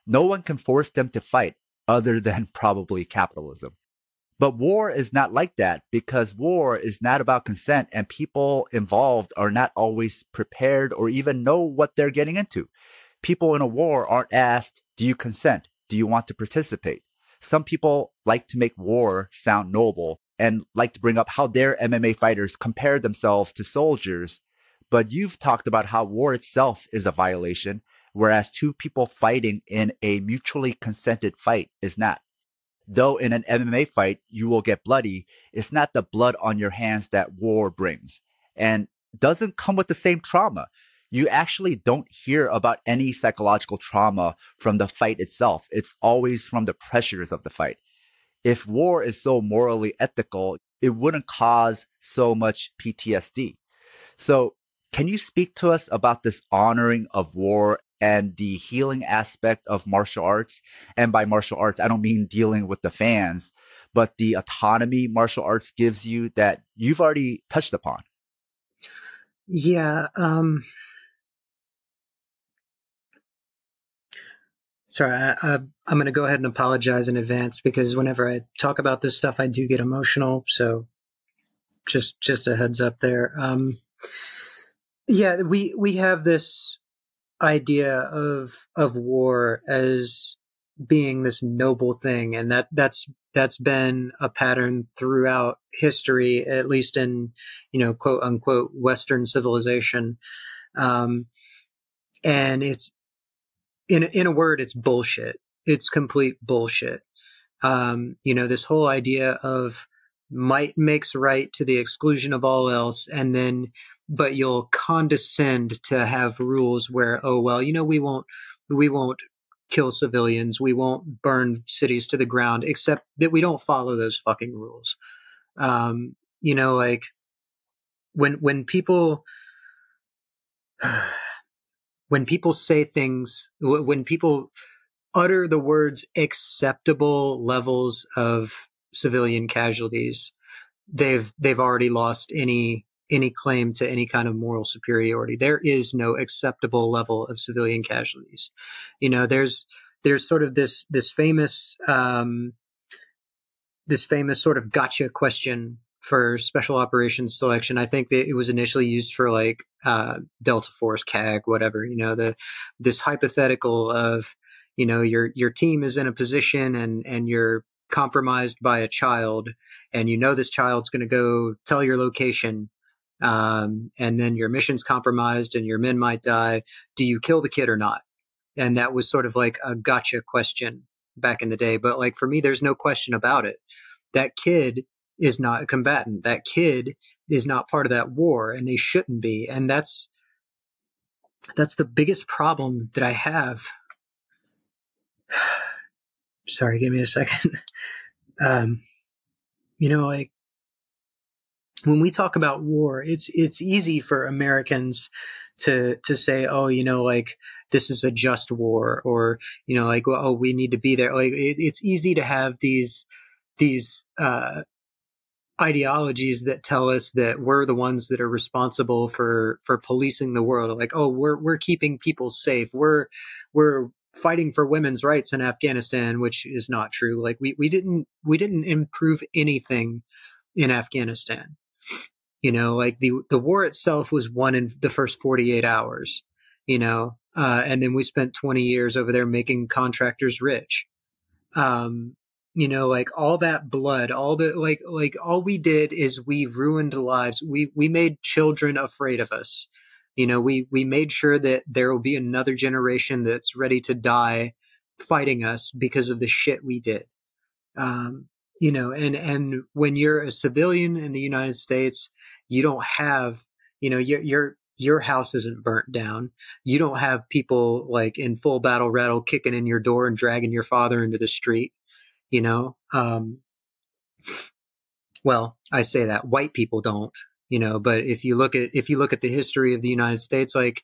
no one can force them to fight other than probably capitalism. But war is not like that, because war is not about consent, and people involved are not always prepared or even know what they're getting into. People in a war aren't asked, do you consent? Do you want to participate? Some people like to make war sound noble and like to bring up how their MMA fighters compare themselves to soldiers. But you've talked about how war itself is a violation, whereas two people fighting in a mutually consented fight is not. Though in an MMA fight, you will get bloody, it's not the blood on your hands that war brings, and doesn't come with the same trauma. You actually don't hear about any psychological trauma from the fight itself. It's always from the pressures of the fight. If war is so morally ethical, it wouldn't cause so much PTSD. So can you speak to us about this honoring of war and the healing aspect of martial arts? And by martial arts, I don't mean dealing with the fans, but the autonomy martial arts gives you that you've already touched upon. Yeah. Sorry, I'm going to go ahead and apologize in advance, because whenever I talk about this stuff, I do get emotional. So just a heads up there. Yeah, we have this idea of war as being this noble thing, and that's been a pattern throughout history, at least in, quote unquote Western civilization. And it's, in a word, it's bullshit. It's complete bullshit. This whole idea of might makes right to the exclusion of all else, but you'll condescend to have rules where, oh well, we won't kill civilians, we won't burn cities to the ground, except that we don't follow those fucking rules. Like when people say things, when people utter the words acceptable levels of civilian casualties, they've already lost any claim to any kind of moral superiority. There is no acceptable level of civilian casualties. There's sort of this famous sort of gotcha question for special operations selection. I think that it was initially used for like Delta Force, CAG, whatever. This hypothetical of your team is in a position and you're compromised by a child, and this child's going to go tell your location, and then your mission's compromised and your men might die. Do you kill the kid or not? And that was sort of like a gotcha question back in the day. But like for me, there's no question about it. That kid is not a combatant. That kid is not part of that war, and they shouldn't be. And that's the biggest problem that I have. Sorry, give me a second. Like when we talk about war, it's easy for Americans to say, oh, like this is a just war, or like, oh, we need to be there. Like it's easy to have these ideologies that tell us that we're the ones that are responsible for policing the world. Like, oh, we're keeping people safe. We're fighting for women's rights in Afghanistan, which is not true. Like we didn't improve anything in Afghanistan. Like the war itself was won in the first 48 hours, and then we spent 20 years over there making contractors rich. Like all that blood, all the, like all we did is we ruined lives. We made children afraid of us. We made sure that there will be another generation that's ready to die fighting us because of the shit we did. And when you're a civilian in the United States, you don't have You know, your house isn't burnt down. You don't have people like in full battle rattle kicking in your door and dragging your father into the street, you know? Well, I say that white people don't, you know, but if you look at the history of the United States, like,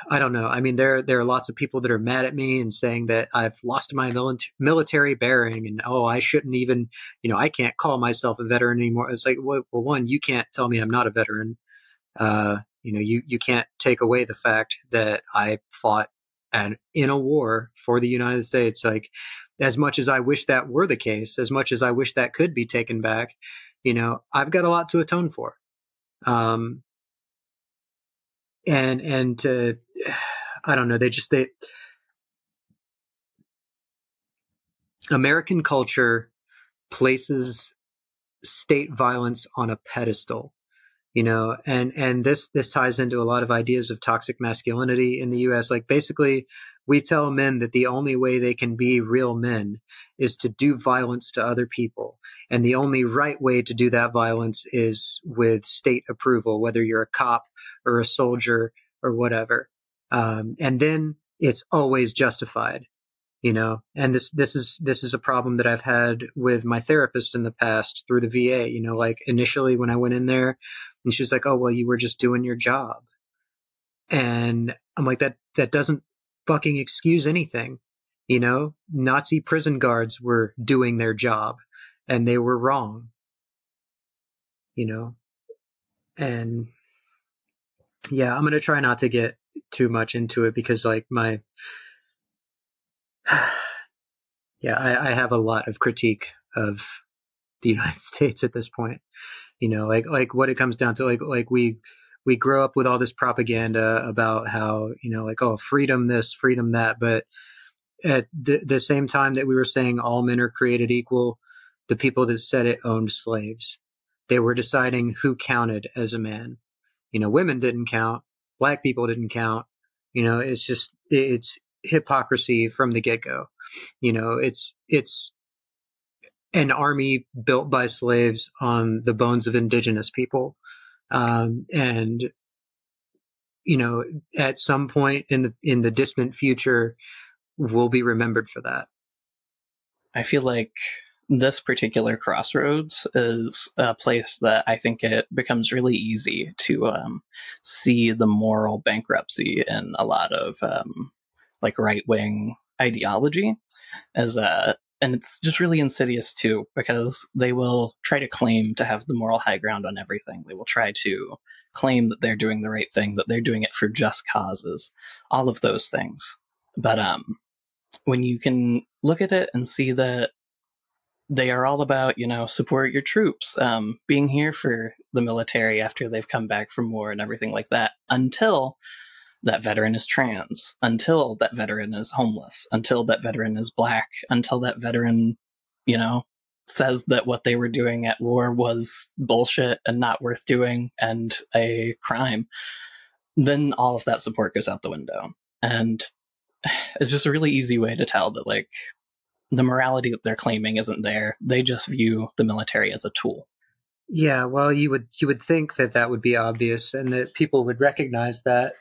I don't know. I mean, there are lots of people that are mad at me and saying that I've lost my military bearing, and I shouldn't even, you know, I can't call myself a veteran anymore. It's like, well, one, you can't tell me I'm not a veteran. You know, you can't take away the fact that I fought in a war for the United States. Like, as much as I wish that were the case, as much as I wish that could be taken back, you know, I've got a lot to atone for. And I don't know, they American culture places state violence on a pedestal, you know, and this ties into a lot of ideas of toxic masculinity in the US. Like, basically, we tell men that the only way they can be real men is to do violence to other people. And the only right way to do that violence is with state approval, whether you're a cop or a soldier or whatever. And then it's always justified, you know, and this is a problem that I've had with my therapist in the past through the VA, you know, like initially when I went in there and she's like, oh, well, you were just doing your job. And I'm like, that doesn't fucking excuse anything. You know, Nazi prison guards were doing their job and they were wrong, you know, and yeah, I'm going to try not to get too much into it because like yeah, I have a lot of critique of the United States at this point, you know, like what it comes down to, like we grow up with all this propaganda about how, you know, like, oh, freedom this, freedom that. But at the same time that we were saying all men are created equal, the people that said it owned slaves. They were deciding who counted as a man. You know, women didn't count. Black people didn't count. You know, it's hypocrisy from the get-go. You know, it's an army built by slaves on the bones of indigenous people. And, you know, at some point in the distant future, we'll be remembered for that. I feel like this particular crossroads is a place that I think it becomes really easy to see the moral bankruptcy in a lot of like right-wing ideology, and it's just really insidious too, because they will try to claim to have the moral high ground on everything. They will try to claim that they're doing the right thing, that they're doing it for just causes, all of those things. But when you can look at it and see that they are all about, you know, support your troops, being here for the military after they've come back from war and everything like that, until that veteran is trans, until that veteran is homeless, until that veteran is black, until that veteran, you know, says that what they were doing at war was bullshit and not worth doing and a crime, then all of that support goes out the window. And it's just a really easy way to tell that, like, the morality that they're claiming isn't there. They just view the military as a tool. Yeah, well, you would think that would be obvious and that people would recognize that,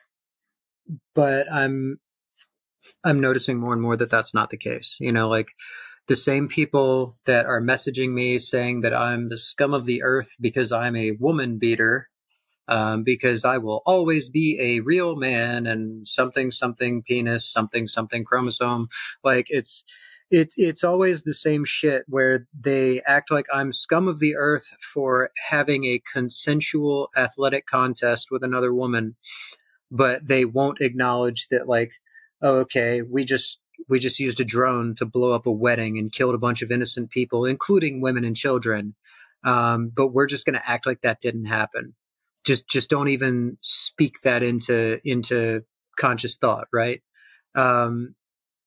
but I'm noticing more and more that that's not the case. You know, like the same people that are messaging me saying that I'm the scum of the earth because I'm a woman beater, because I will always be a real man and something penis, something chromosome. Like it's always the same shit where they act like I'm scum of the earth for having a consensual athletic contest with another woman, but they won't acknowledge that, like, oh, okay, we just used a drone to blow up a wedding and killed a bunch of innocent people, including women and children. But we're just going to act like that didn't happen. Just don't even speak that into conscious thought, right? And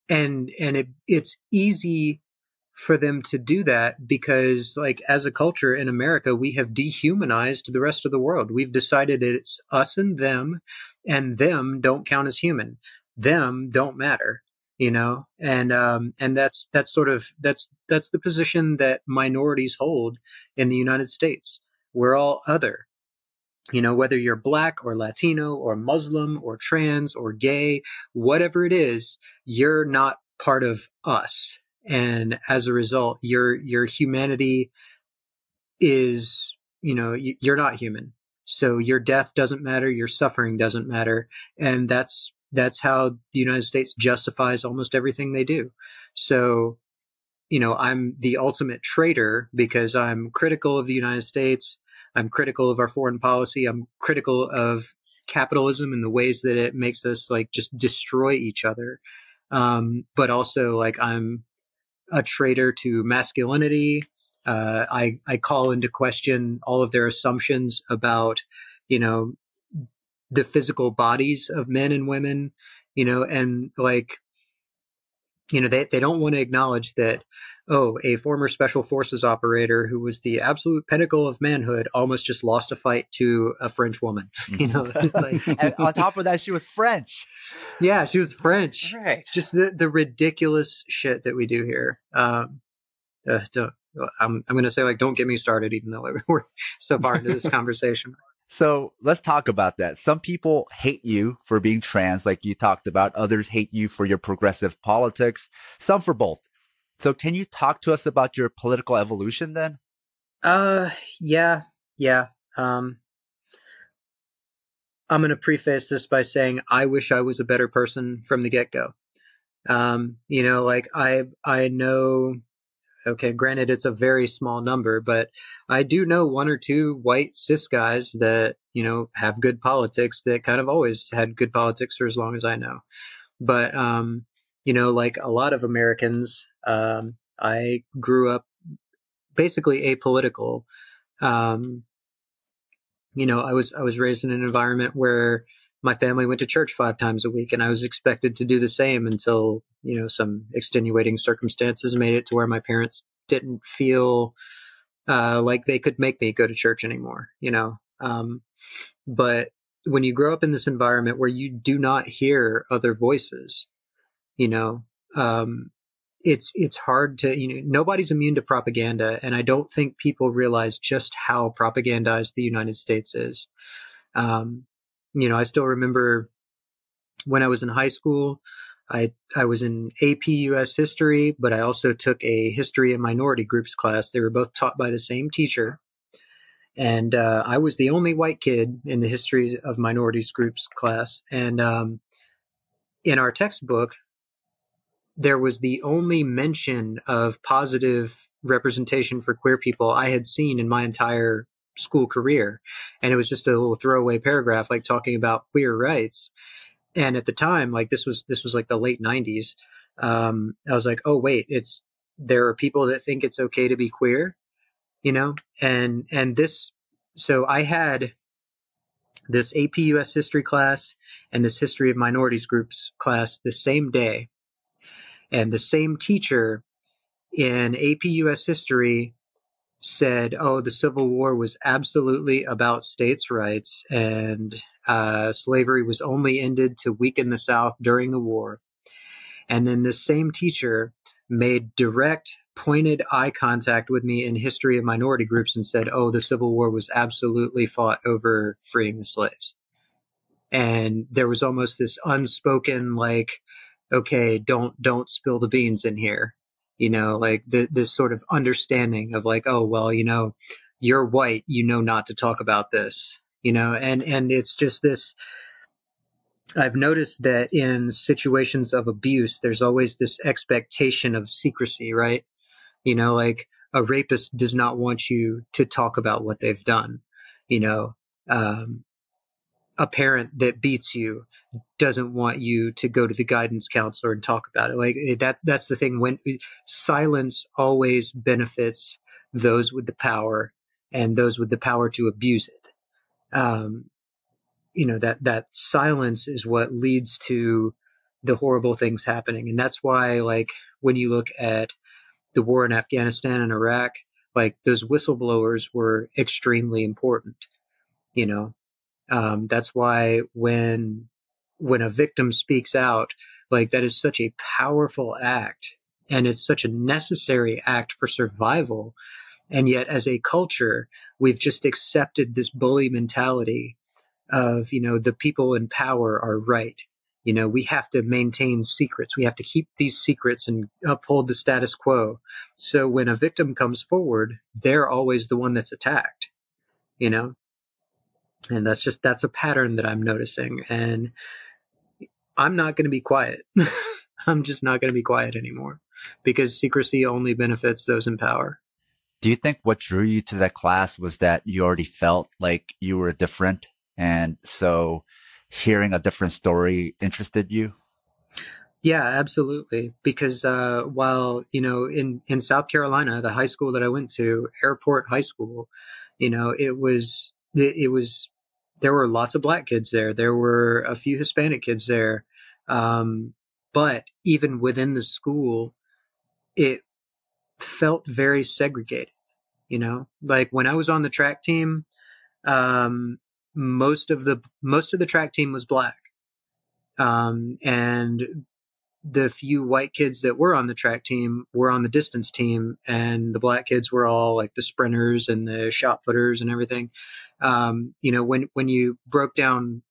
it's easy for them to do that because, like, as a culture in America, we have dehumanized the rest of the world. We've decided it's us and them don't count as human. Them don't matter, you know? And that's the position that minorities hold in the United States. We're all other. Whether you're Black or Latino or Muslim or trans or gay, whatever it is, you're not part of us. And as a result, your humanity is, you're not human. So your death doesn't matter. Your suffering doesn't matter. And that's how the United States justifies almost everything they do. So, I'm the ultimate traitor because I'm critical of the United States. I'm critical of our foreign policy. I'm critical of capitalism and the ways that it makes us just destroy each other. But also I'm a traitor to masculinity. I call into question all of their assumptions about, the physical bodies of men and women, and they don't want to acknowledge that, a former special forces operator who was the absolute pinnacle of manhood almost just lost a fight to a French woman. It's and on top of that, she was French. Yeah, she was French. Right. Just the ridiculous shit that we do here. I'm going to say don't get me started, even though we're so far into this conversation. So let's talk about that. Some people hate you for being trans, like you talked about. Others hate you for your progressive politics, some for both. So can you talk to us about your political evolution then? Yeah. I'm going to preface this by saying I wish I was a better person from the get-go. I know, okay, granted it's a very small number, but I do know one or two white cis guys that, have good politics, that kind of always had good politics for as long as I know. But, like a lot of Americans, I grew up basically apolitical. I was raised in an environment where my family went to church 5 times a week, and I was expected to do the same until, some extenuating circumstances made it to where my parents didn't feel like they could make me go to church anymore, But when you grow up in this environment where you do not hear other voices, it's hard to, nobody's immune to propaganda. And I don't think people realize just how propagandized the United States is. I still remember when I was in high school, I was in AP US history, but I also took a history and minority groups class. They were both taught by the same teacher. And I was the only white kid in the history of minorities groups class. And in our textbook, there was the only mention of positive representation for queer people I had seen in my entire school career. And it was just a little throwaway paragraph, talking about queer rights. And at the time, this was the late 90s. I was like, oh, wait, there are people that think it's okay to be queer, and this, so I had this AP US history class and this history of minorities groups class the same day. And the same teacher in AP US history said, the Civil War was absolutely about states' rights, and slavery was only ended to weaken the South during the war. And then this same teacher made direct, pointed eye contact with me in history of minority groups and said, the Civil War was absolutely fought over freeing the slaves. And there was almost this unspoken, okay, don't spill the beans in here. This sort of understanding of you're white, not to talk about this, and it's just this. I've noticed that in situations of abuse, there's always this expectation of secrecy, right? A rapist does not want you to talk about what they've done. A parent that beats you doesn't want you to go to the guidance counselor and talk about it. That's the thing. When silence always benefits those with the power and those with the power to abuse it. That silence is what leads to the horrible things happening. And that's why, when you look at the war in Afghanistan and Iraq, those whistleblowers were extremely important, That's why when a victim speaks out, that is such a powerful act, and it's such a necessary act for survival. And yet as a culture, we've just accepted this bully mentality of, you know, the people in power are right. You know, we have to maintain secrets. We have to keep these secrets and uphold the status quo. So when a victim comes forward, they're always the one that's attacked, you know? And that's a pattern that I'm noticing. And I'm not going to be quiet. I'm just not going to be quiet anymore, because secrecy only benefits those in power. Do you think what drew you to that class was that you already felt like you were different, and so hearing a different story interested you? Yeah, absolutely. Because while, you know, in South Carolina, the high school that I went to, Airport High School, you know, it was there were lots of black kids there. There were a few Hispanic kids there. But even within the school, it felt very segregated, you know? Like when I was on the track team, most of the track team was black. And the few white kids that were on the track team were on the distance team, and the black kids were all like the sprinters and the shot putters and everything. You know, when you broke down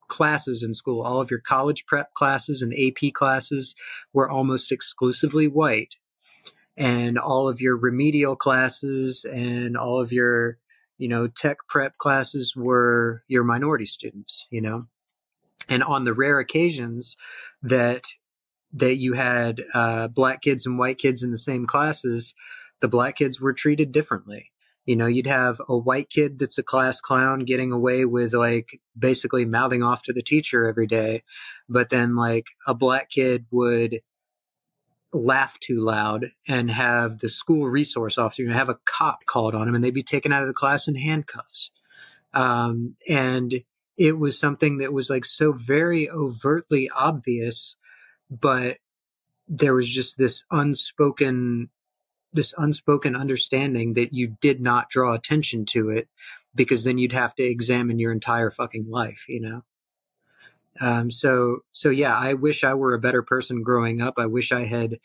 classes in school, all of your college prep classes and AP classes were almost exclusively white, and all of your remedial classes and all of your, you know, tech prep classes were your minority students, you know. And on the rare occasions that you had black kids and white kids in the same classes, the black kids were treated differently. You know, you'd have a white kid that's a class clown getting away with like basically mouthing off to the teacher every day. But then like a black kid would laugh too loud and have the school resource officer, you know, have a cop called on him, and they'd be taken out of the class in handcuffs. And it was something that was like so very overtly obvious, but there was just this unspoken understanding that you did not draw attention to it, because then you'd have to examine your entire fucking life, you know? So yeah, I wish I were a better person growing up. I wish I had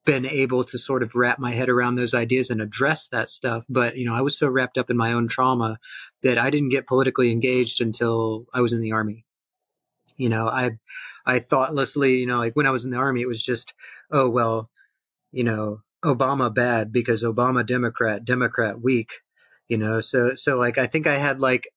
been able to sort of wrap my head around those ideas and address that stuff. But, you know, I was so wrapped up in my own trauma that I didn't get politically engaged until I was in the Army. You know, I thoughtlessly, you know, like when I was in the Army, it was just, oh, well, you know, Obama bad because Obama Democrat weak, you know? So like, I think I had like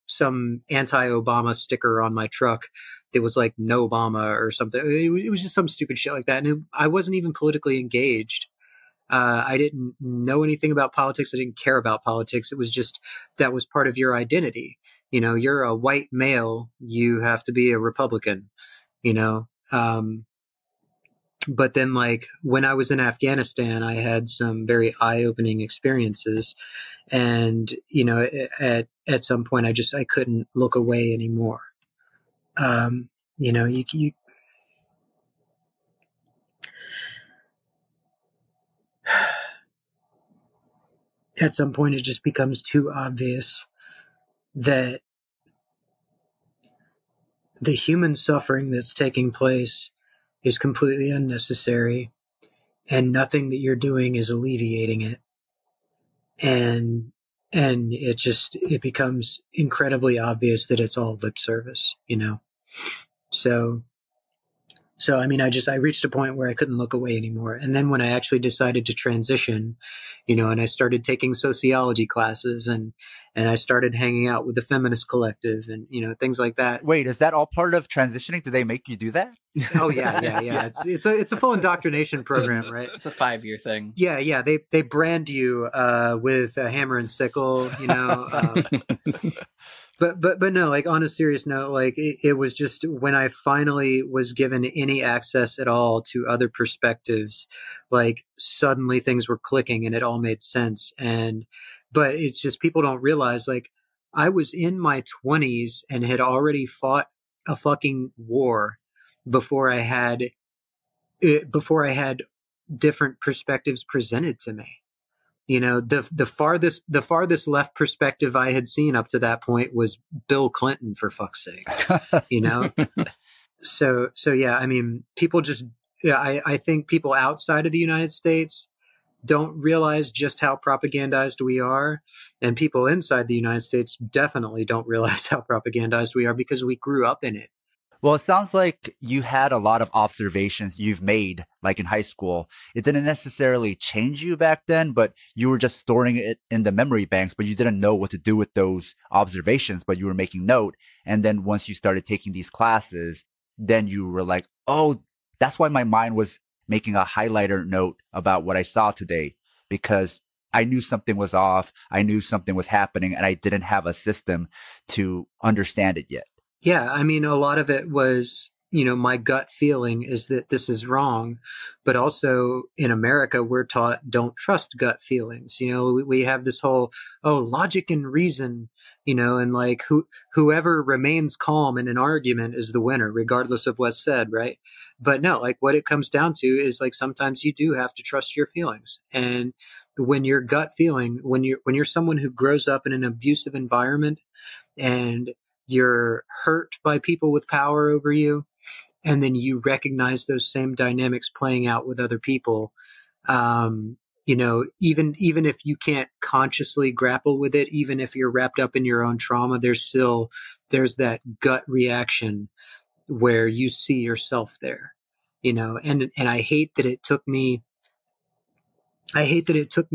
some anti-Obama sticker on my truck that was like no Obama or something. It was just some stupid shit like that. And I wasn't even politically engaged. I didn't know anything about politics. I didn't care about politics. It was just, that was part of your identity. You know, you're a white male, you have to be a Republican, you know? But then like when I was in Afghanistan, I had some very eye-opening experiences, and, you know, at some point I couldn't look away anymore. You know, you at some point it just becomes too obvious that the human suffering that's taking place is completely unnecessary, and nothing that you're doing is alleviating it. And it becomes incredibly obvious that it's all lip service, you know? So, I mean, I reached a point where I couldn't look away anymore. And then when I actually decided to transition, you know, and I started taking sociology classes, and I started hanging out with the feminist collective and, you know, things like that. Wait, is that all part of transitioning? Did they make you do that? Oh yeah. It's a full indoctrination program, right? It's a 5-year thing. Yeah. They brand you with a hammer and sickle, you know. But no, like on a serious note, like it was just when I finally was given any access at all to other perspectives, like suddenly things were clicking and it all made sense. But it's just, people don't realize, like, I was in my 20s and had already fought a fucking war before I had different perspectives presented to me. You know, the farthest left perspective I had seen up to that point was Bill Clinton, for fuck's sake, you know? So yeah, I mean, people just, I think people outside of the United States don't realize just how propagandized we are. And people inside the United States definitely don't realize how propagandized we are because we grew up in it. Well, it sounds like you had a lot of observations you've made, like in high school. It didn't necessarily change you back then, but you were just storing it in the memory banks, but you didn't know what to do with those observations, but you were making note. And then once you started taking these classes, then you were like, oh, that's why my mind was making a highlighter note about what I saw today, because I knew something was off. I knew something was happening, and I didn't have a system to understand it yet. Yeah, I mean, a lot of it was, my gut feeling is that this is wrong. But also in America, we're taught don't trust gut feelings. We have this whole, logic and reason, and like whoever remains calm in an argument is the winner, regardless of what's said, right? But no, like what it comes down to is like sometimes you do have to trust your feelings. And when your gut feeling, when you're someone who grows up in an abusive environment and you're hurt by people with power over you, and then you recognize those same dynamics playing out with other people. Even if you can't consciously grapple with it, even if you're wrapped up in your own trauma, there's that gut reaction where you see yourself there, and I hate that it took me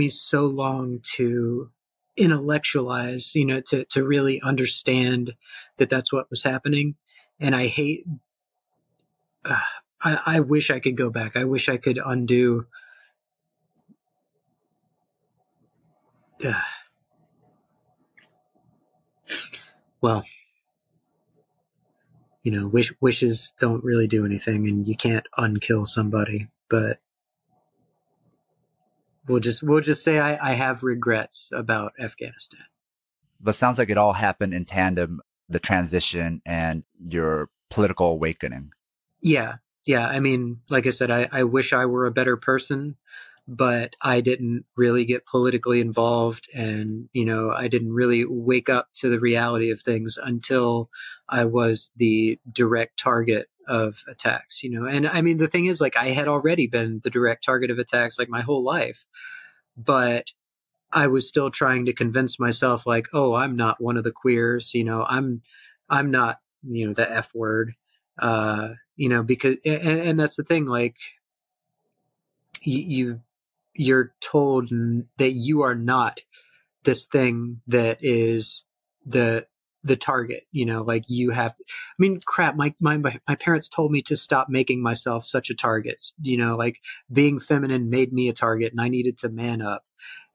so long to intellectualize, to really understand that that's what was happening. And I hate, I wish I could go back. I wish I could undo. Well, wishes don't really do anything, and you can't unkill somebody, but we'll just say I have regrets about Afghanistan. But sounds like it all happened in tandem, the transition and your political awakening. Yeah. I mean, like I said, I wish I were a better person, but I didn't really get politically involved, and, I didn't really wake up to the reality of things until I was the direct target of attacks, and I mean, the thing is, like, I had already been the direct target of attacks like my whole life, but I was still trying to convince myself, like, oh, I'm not one of the queers, I'm not, the F word, because, and that's the thing, like, you're told that you are not this thing that is the target, like you have, I mean, crap, my parents told me to stop making myself such a target, like being feminine made me a target and I needed to man up.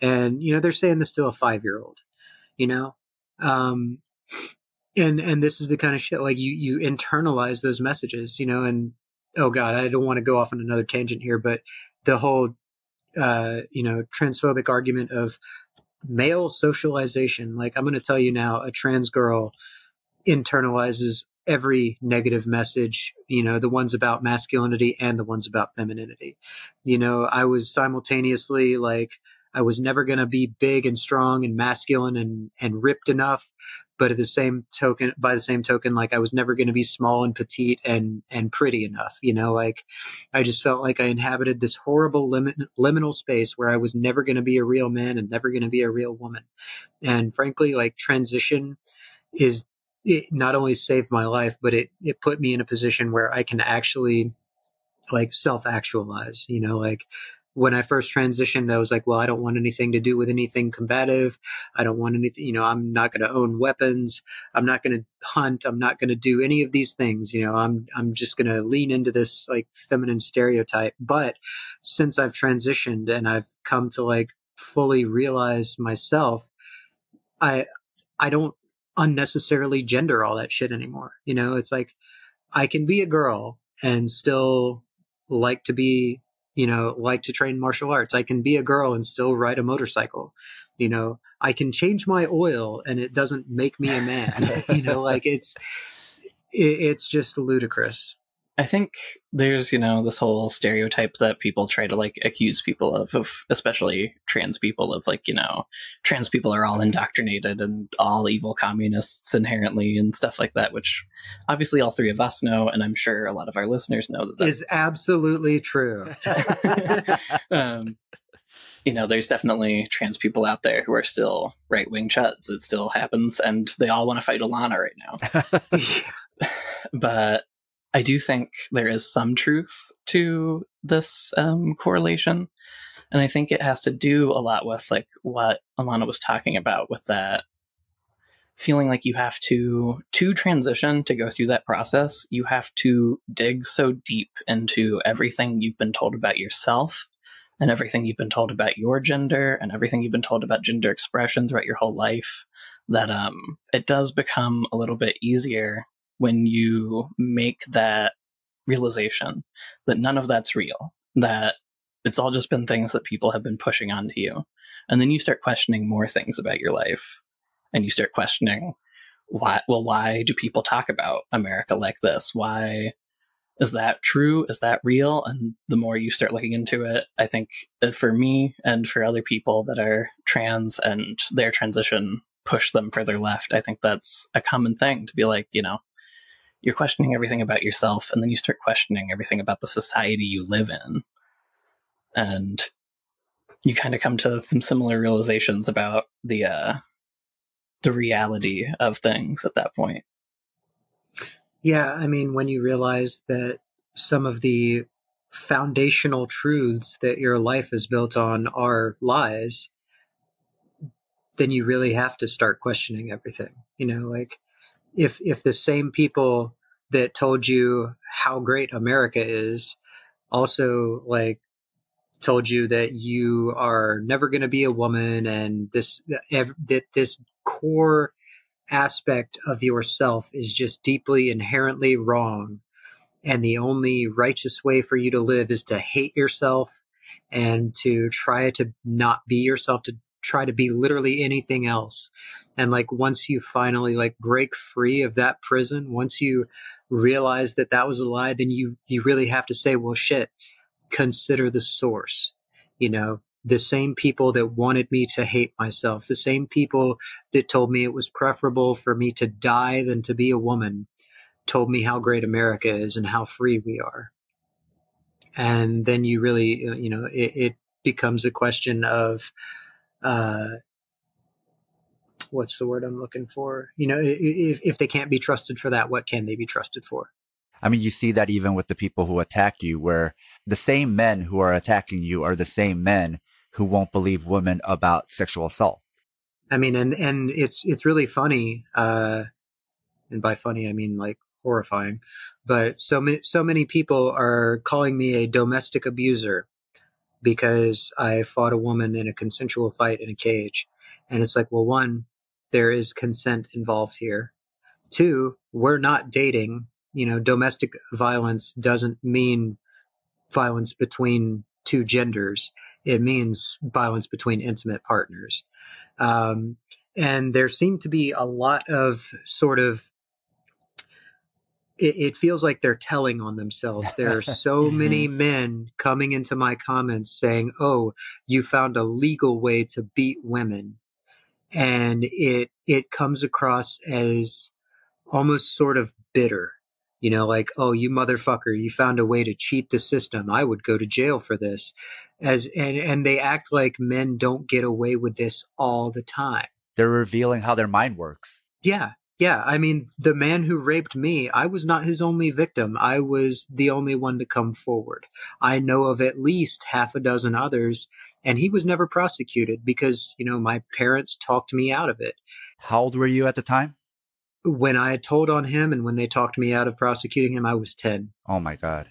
And, they're saying this to a 5-year-old, and this is the kind of shit, like you internalize those messages, and oh God, I don't want to go off on another tangent here, but the whole, transphobic argument of male socialization. Like, I'm going to tell you now, a trans girl internalizes every negative message, the ones about masculinity and the ones about femininity. I was simultaneously like, I was never going to be big and strong and masculine and ripped enough. But by the same token, like I was never going to be small and petite and pretty enough, like I just felt like I inhabited this horrible liminal space where I was never going to be a real man and never going to be a real woman. And frankly, like transition it not only saved my life, but it put me in a position where I can actually like self-actualize, like when I first transitioned, I was like, well, I don't want anything to do with anything combative. I don't want anything, I'm not going to own weapons. I'm not going to hunt. I'm not going to do any of these things. I'm just going to lean into this like feminine stereotype. But since I've transitioned and I've come to like fully realize myself, I don't unnecessarily gender all that shit anymore. It's like I can be a girl and still like to be, like to train martial arts. I can be a girl and still ride a motorcycle. I can change my oil and it doesn't make me a man. Like it's just ludicrous. I think there's, this whole stereotype that people try to like accuse people of especially trans people of like, trans people are all indoctrinated and all evil communists inherently and stuff like that, which obviously all three of us know. And I'm sure a lot of our listeners know that is absolutely true. there's definitely trans people out there who are still right-wing chuds. It still happens, and they all want to fight Alana right now. But I do think there is some truth to this correlation. And I think it has to do a lot with like what Alana was talking about, with that feeling like you have to transition, to go through that process, you have to dig so deep into everything you've been told about yourself, and everything you've been told about your gender, and everything you've been told about gender expression throughout your whole life, that it does become a little bit easier when you make that realization that none of that's real, that it's all just been things that people have been pushing onto you. And then you start questioning more things about your life. And you start questioning, why do people talk about America like this? Why is that true? Is that real? And the more you start looking into it, I think that for me and for other people that are trans and their transition push them further left, I think that's a common thing, to be like, you're questioning everything about yourself, and then you start questioning everything about the society you live in. And you kind of come to some similar realizations about the reality of things at that point. Yeah, I mean, when you realize that some of the foundational truths that your life is built on are lies, then you really have to start questioning everything. Like if the same people that told you how great America is also like told you that you are never going to be a woman, and that this core aspect of yourself is just deeply inherently wrong, and the only righteous way for you to live is to hate yourself and to try to not be yourself, to try to be literally anything else. And like once you finally like break free of that prison, once you realize that that was a lie, then you really have to say, well, shit, consider the source. The same people that wanted me to hate myself, the same people that told me it was preferable for me to die than to be a woman, told me how great America is and how free we are. And then you really, it becomes a question of, what's the word I'm looking for? If they can't be trusted for that, what can they be trusted for? I mean, you see that even with the people who attack you, where the same men who are attacking you are the same men who won't believe women about sexual assault. I mean, and it's really funny. And by funny, I mean like horrifying. But so many people are calling me a domestic abuser because I fought a woman in a consensual fight in a cage. And it's like, well, one, there is consent involved here. Two, we're not dating. Domestic violence doesn't mean violence between two genders. It means violence between intimate partners. And there seem to be a lot of sort of, it feels like they're telling on themselves. There are so many men coming into my comments saying, oh, you found a legal way to beat women. And it comes across as almost sort of bitter, like, oh, you motherfucker, you found a way to cheat the system. I would go to jail for this. And they act like men don't get away with this all the time. They're revealing how their mind works. Yeah. I mean, the man who raped me, I was not his only victim. I was the only one to come forward. I know of at least half a dozen others, and he was never prosecuted because, my parents talked me out of it. How old were you at the time? When I told on him and when they talked me out of prosecuting him, I was 10. Oh my God.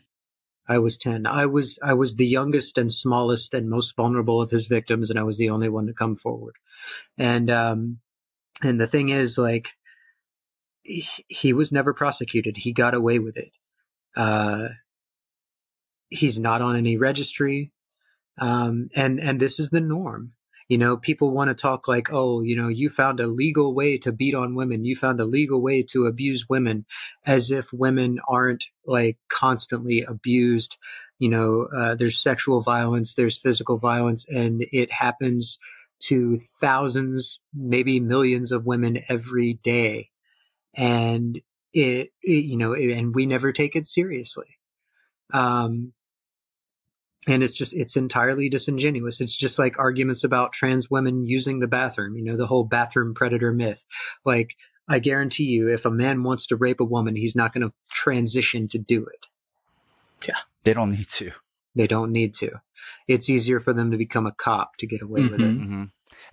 I was 10. I was the youngest and smallest and most vulnerable of his victims, and I was the only one to come forward. And the thing is, like, he was never prosecuted. He got away with it. He's not on any registry. And this is the norm. People want to talk like, oh, you found a legal way to beat on women. You found a legal way to abuse women, as if women aren't like constantly abused. There's sexual violence, there's physical violence, and it happens to thousands, maybe millions of women every day. And and we never take it seriously. And it's entirely disingenuous. It's just like arguments about trans women using the bathroom, the whole bathroom predator myth. Like, I guarantee you, if a man wants to rape a woman, he's not going to transition to do it. Yeah. They don't need to. They don't need to. It's easier for them to become a cop to get away with it. Mm-hmm.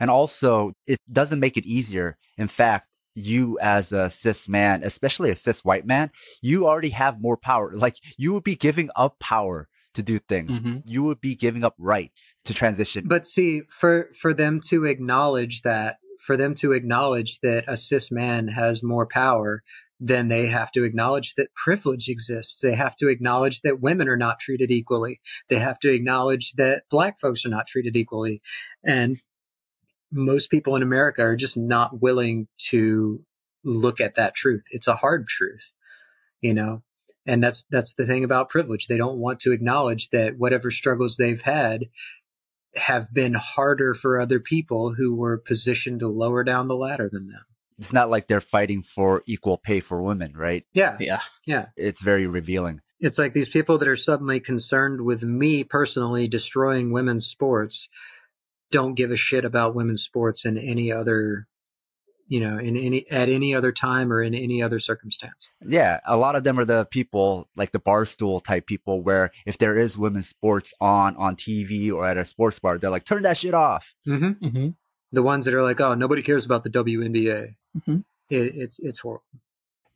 And also, it doesn't make it easier. In fact, you as a cis man, especially a cis white man, you already have more power. Like, you would be giving up power to do things. You would be giving up rights to transition. But see, for them to acknowledge that, a cis man has more power, then they have to acknowledge that privilege exists. They have to acknowledge that women are not treated equally. They have to acknowledge that Black folks are not treated equally. And most people in America are just not willing to look at that truth. It's a hard truth, and that's the thing about privilege. They don't want to acknowledge that whatever struggles they've had have been harder for other people who were positioned lower down the ladder than them. It's not like they're fighting for equal pay for women, right? Yeah. It's very revealing. It's like these people that are suddenly concerned with me personally destroying women's sports don't give a shit about women's sports in any other, at any other time or in any other circumstance. Yeah. A lot of them are the people, like the barstool type people, where if there is women's sports on TV or at a sports bar, they're like, turn that shit off. The ones that are like, oh, nobody cares about the WNBA. It's horrible.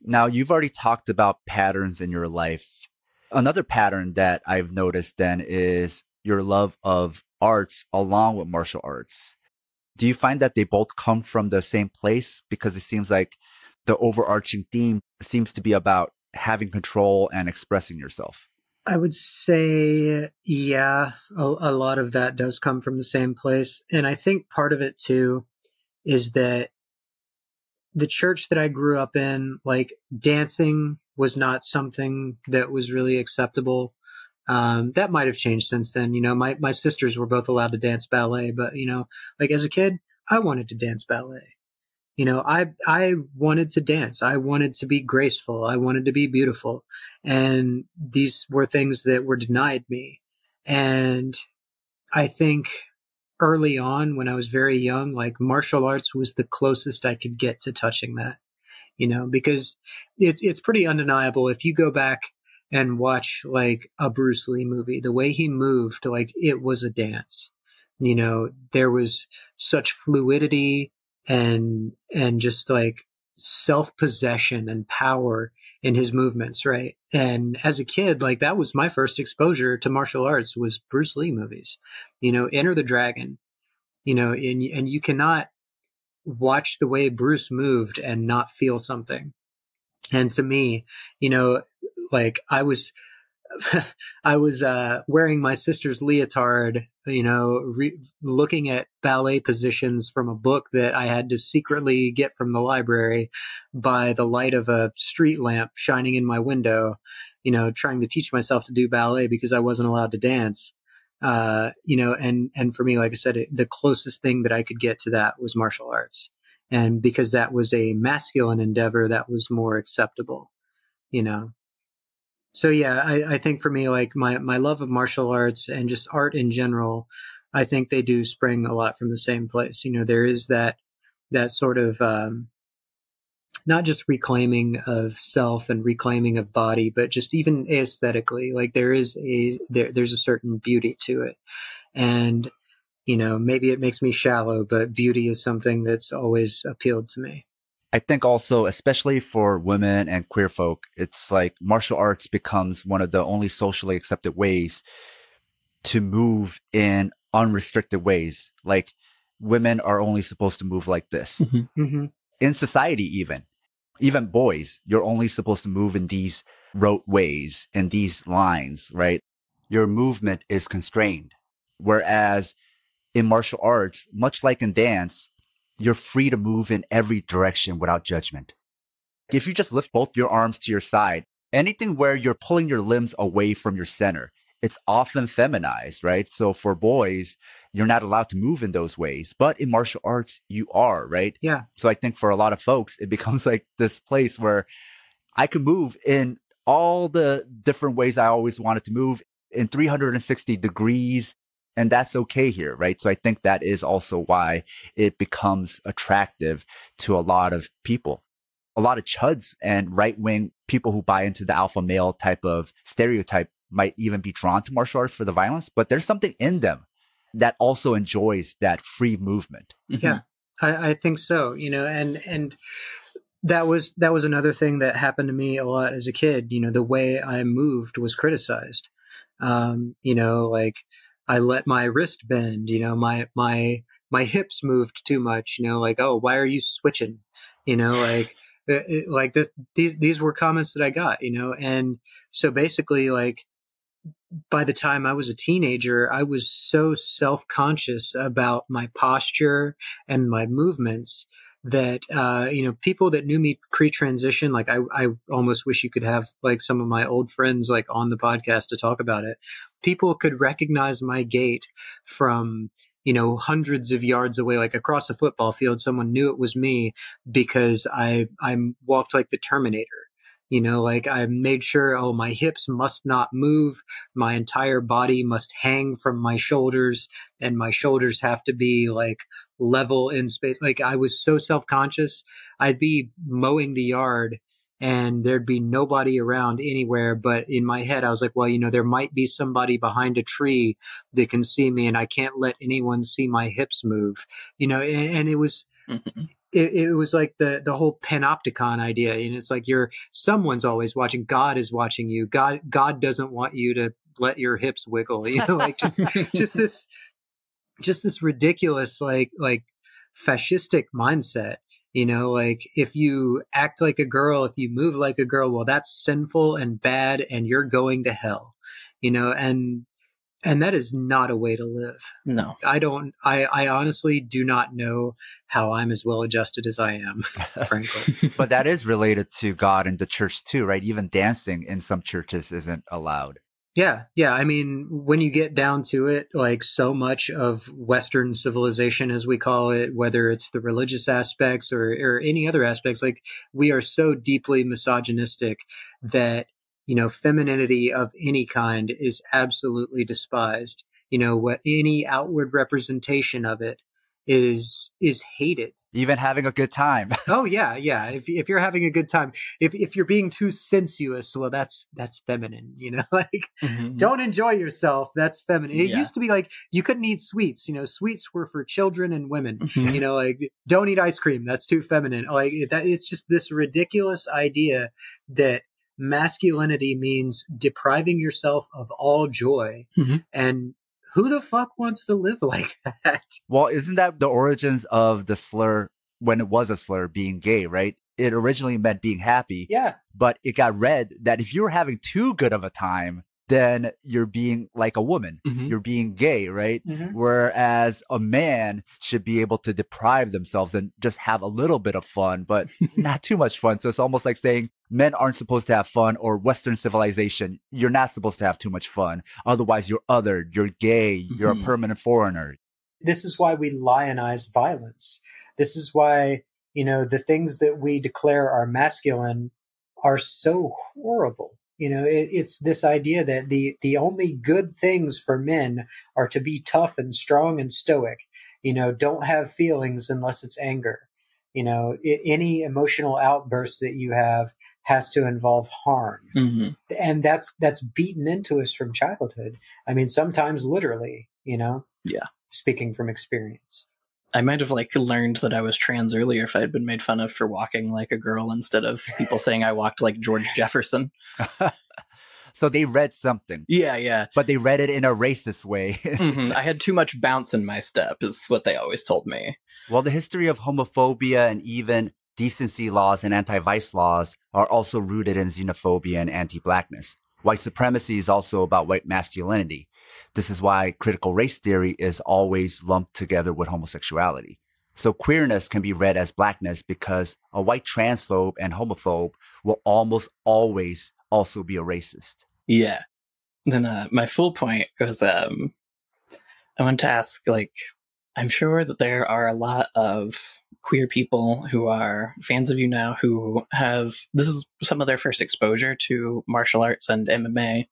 Now, you've already talked about patterns in your life. Another pattern that I've noticed then is your love of arts along with martial arts. Do you find that they both come from the same place? Because it seems like the overarching theme seems to be about having control and expressing yourself. I would say, yeah, a lot of that does come from the same place. And I think part of it too is that the church that I grew up in, like, dancing was not something that was really acceptable. That might have changed since then. My sisters were both allowed to dance ballet, but, like, as a kid, I wanted to dance ballet. I wanted to dance. I wanted to be graceful. I wanted to be beautiful. And these were things that were denied me. And I think early on, when I was very young, like, martial arts was the closest I could get to touching that, because it's pretty undeniable. If you go back and watch, like, a Bruce Lee movie, the way he moved, like, it was a dance. There was such fluidity and just, like, self-possession and power in his movements, right? And as a kid, like, that was my first exposure to martial arts, was Bruce Lee movies. Enter the Dragon, and you cannot watch the way Bruce moved and not feel something. And to me, like, I was wearing my sister's leotard, looking at ballet positions from a book that I had to secretly get from the library by the light of a street lamp shining in my window, trying to teach myself to do ballet because I wasn't allowed to dance. And for me, like I said, the closest thing that I could get to that was martial arts. And because that was a masculine endeavor, that was more acceptable, So yeah, I think for me, like, my love of martial arts and just art in general, I think they do spring a lot from the same place. There is that sort of, not just reclaiming of self and reclaiming of body, but just even aesthetically, like, there's a certain beauty to it. And, maybe it makes me shallow, but beauty is something that's always appealed to me. I think also, especially for women and queer folk, it's like martial arts becomes one of the only socially accepted ways to move in unrestricted ways. Like, women are only supposed to move like this. In society, even boys, you're only supposed to move in these rote ways, in these lines, right? Your movement is constrained. Whereas in martial arts, much like in dance, you're free to move in every direction without judgment. If you just lift both your arms to your side, anything where you're pulling your limbs away from your center, it's often feminized, right? So for boys, you're not allowed to move in those ways. But in martial arts, you are, right? Yeah. So I think for a lot of folks, it becomes like this place where I can move in all the different ways I always wanted to move. in 360 degrees, and that's okay here, right? So I think that is also why it becomes attractive to a lot of people. A lot of chuds and right-wing people who buy into the alpha male type of stereotype might even be drawn to martial arts for the violence, but there's something in them that also enjoys that free movement. Yeah, I think so. And that was another thing that happened to me a lot as a kid. The way I moved was criticized. Like I let my wrist bend. My hips moved too much. Like, oh, why are you switching? Like these were comments that I got. And so basically, like, by the time I was a teenager, I was so self-conscious about my posture and my movements that, people that knew me pre-transition, like I almost wish you could have like some of my old friends like on the podcast to talk about it. People could recognize my gait from, hundreds of yards away, like across a football field. Someone knew it was me because I walked like the Terminator. Like I made sure, my hips must not move. My entire body must hang from my shoulders, and my shoulders have to be like level in space. Like I was so self-conscious. I'd be mowing the yard and there'd be nobody around anywhere. But in my head, I was like, well, there might be somebody behind a tree that can see me, and I can't let anyone see my hips move, and it was, it was like the whole panopticon idea. And it's like someone's always watching. God is watching you. God doesn't want you to let your hips wiggle, like just this ridiculous, like fascistic mindset, like if you act like a girl, if you move like a girl, well, that's sinful and bad and you're going to hell, and that is not a way to live. No. I honestly do not know how I'm as well adjusted as I am, frankly. But that is related to God and the church too, right? Even dancing in some churches isn't allowed. Yeah. I mean, when you get down to it, like so much of Western civilization, as we call it, whether it's the religious aspects or any other aspects, like we are so deeply misogynistic that femininity of any kind is absolutely despised. What any outward representation of it is hated. Even having a good time. Oh yeah. If you're having a good time, if you're being too sensuous, well, that's feminine. Like don't enjoy yourself. That's feminine. It used to be like you couldn't eat sweets. Sweets were for children and women. Like don't eat ice cream. That's too feminine. Like that. It's just this ridiculous idea that masculinity means depriving yourself of all joy. And who the fuck wants to live like that? Well, isn't that the origins of the slur, when it was a slur, being gay, right? It originally meant being happy. Yeah. But it got read that if you were having too good of a time, then you're being like a woman. You're being gay, right? Whereas a man should be able to deprive themselves and just have a little bit of fun, but not too much fun. So it's almost like saying men aren't supposed to have fun, or Western civilization, you're not supposed to have too much fun. Otherwise, you're othered, you're gay, you're a permanent foreigner. This is why we lionize violence. This is why, the things that we declare are masculine are so horrible. It's this idea that the only good things for men are to be tough and strong and stoic, don't have feelings unless it's anger. Any emotional outburst that you have has to involve harm. And that's beaten into us from childhood. I mean, sometimes literally, Yeah. Speaking from experience. I might have learned that I was trans earlier if I had been made fun of for walking like a girl instead of people saying I walked like George Jefferson. So they read something. Yeah. But they read it in a racist way. I had too much bounce in my step is what they always told me. Well, the history of homophobia and even decency laws and anti-vice laws are also rooted in xenophobia and anti-blackness. White supremacy is also about white masculinity. This is why critical race theory is always lumped together with homosexuality. So queerness can be read as blackness because a white transphobe and homophobe will almost always also be a racist. Yeah. Then my full point was I wanted to ask, I'm sure that there are a lot of queer people who are fans of you now who this is some of their first exposure to martial arts and MMA.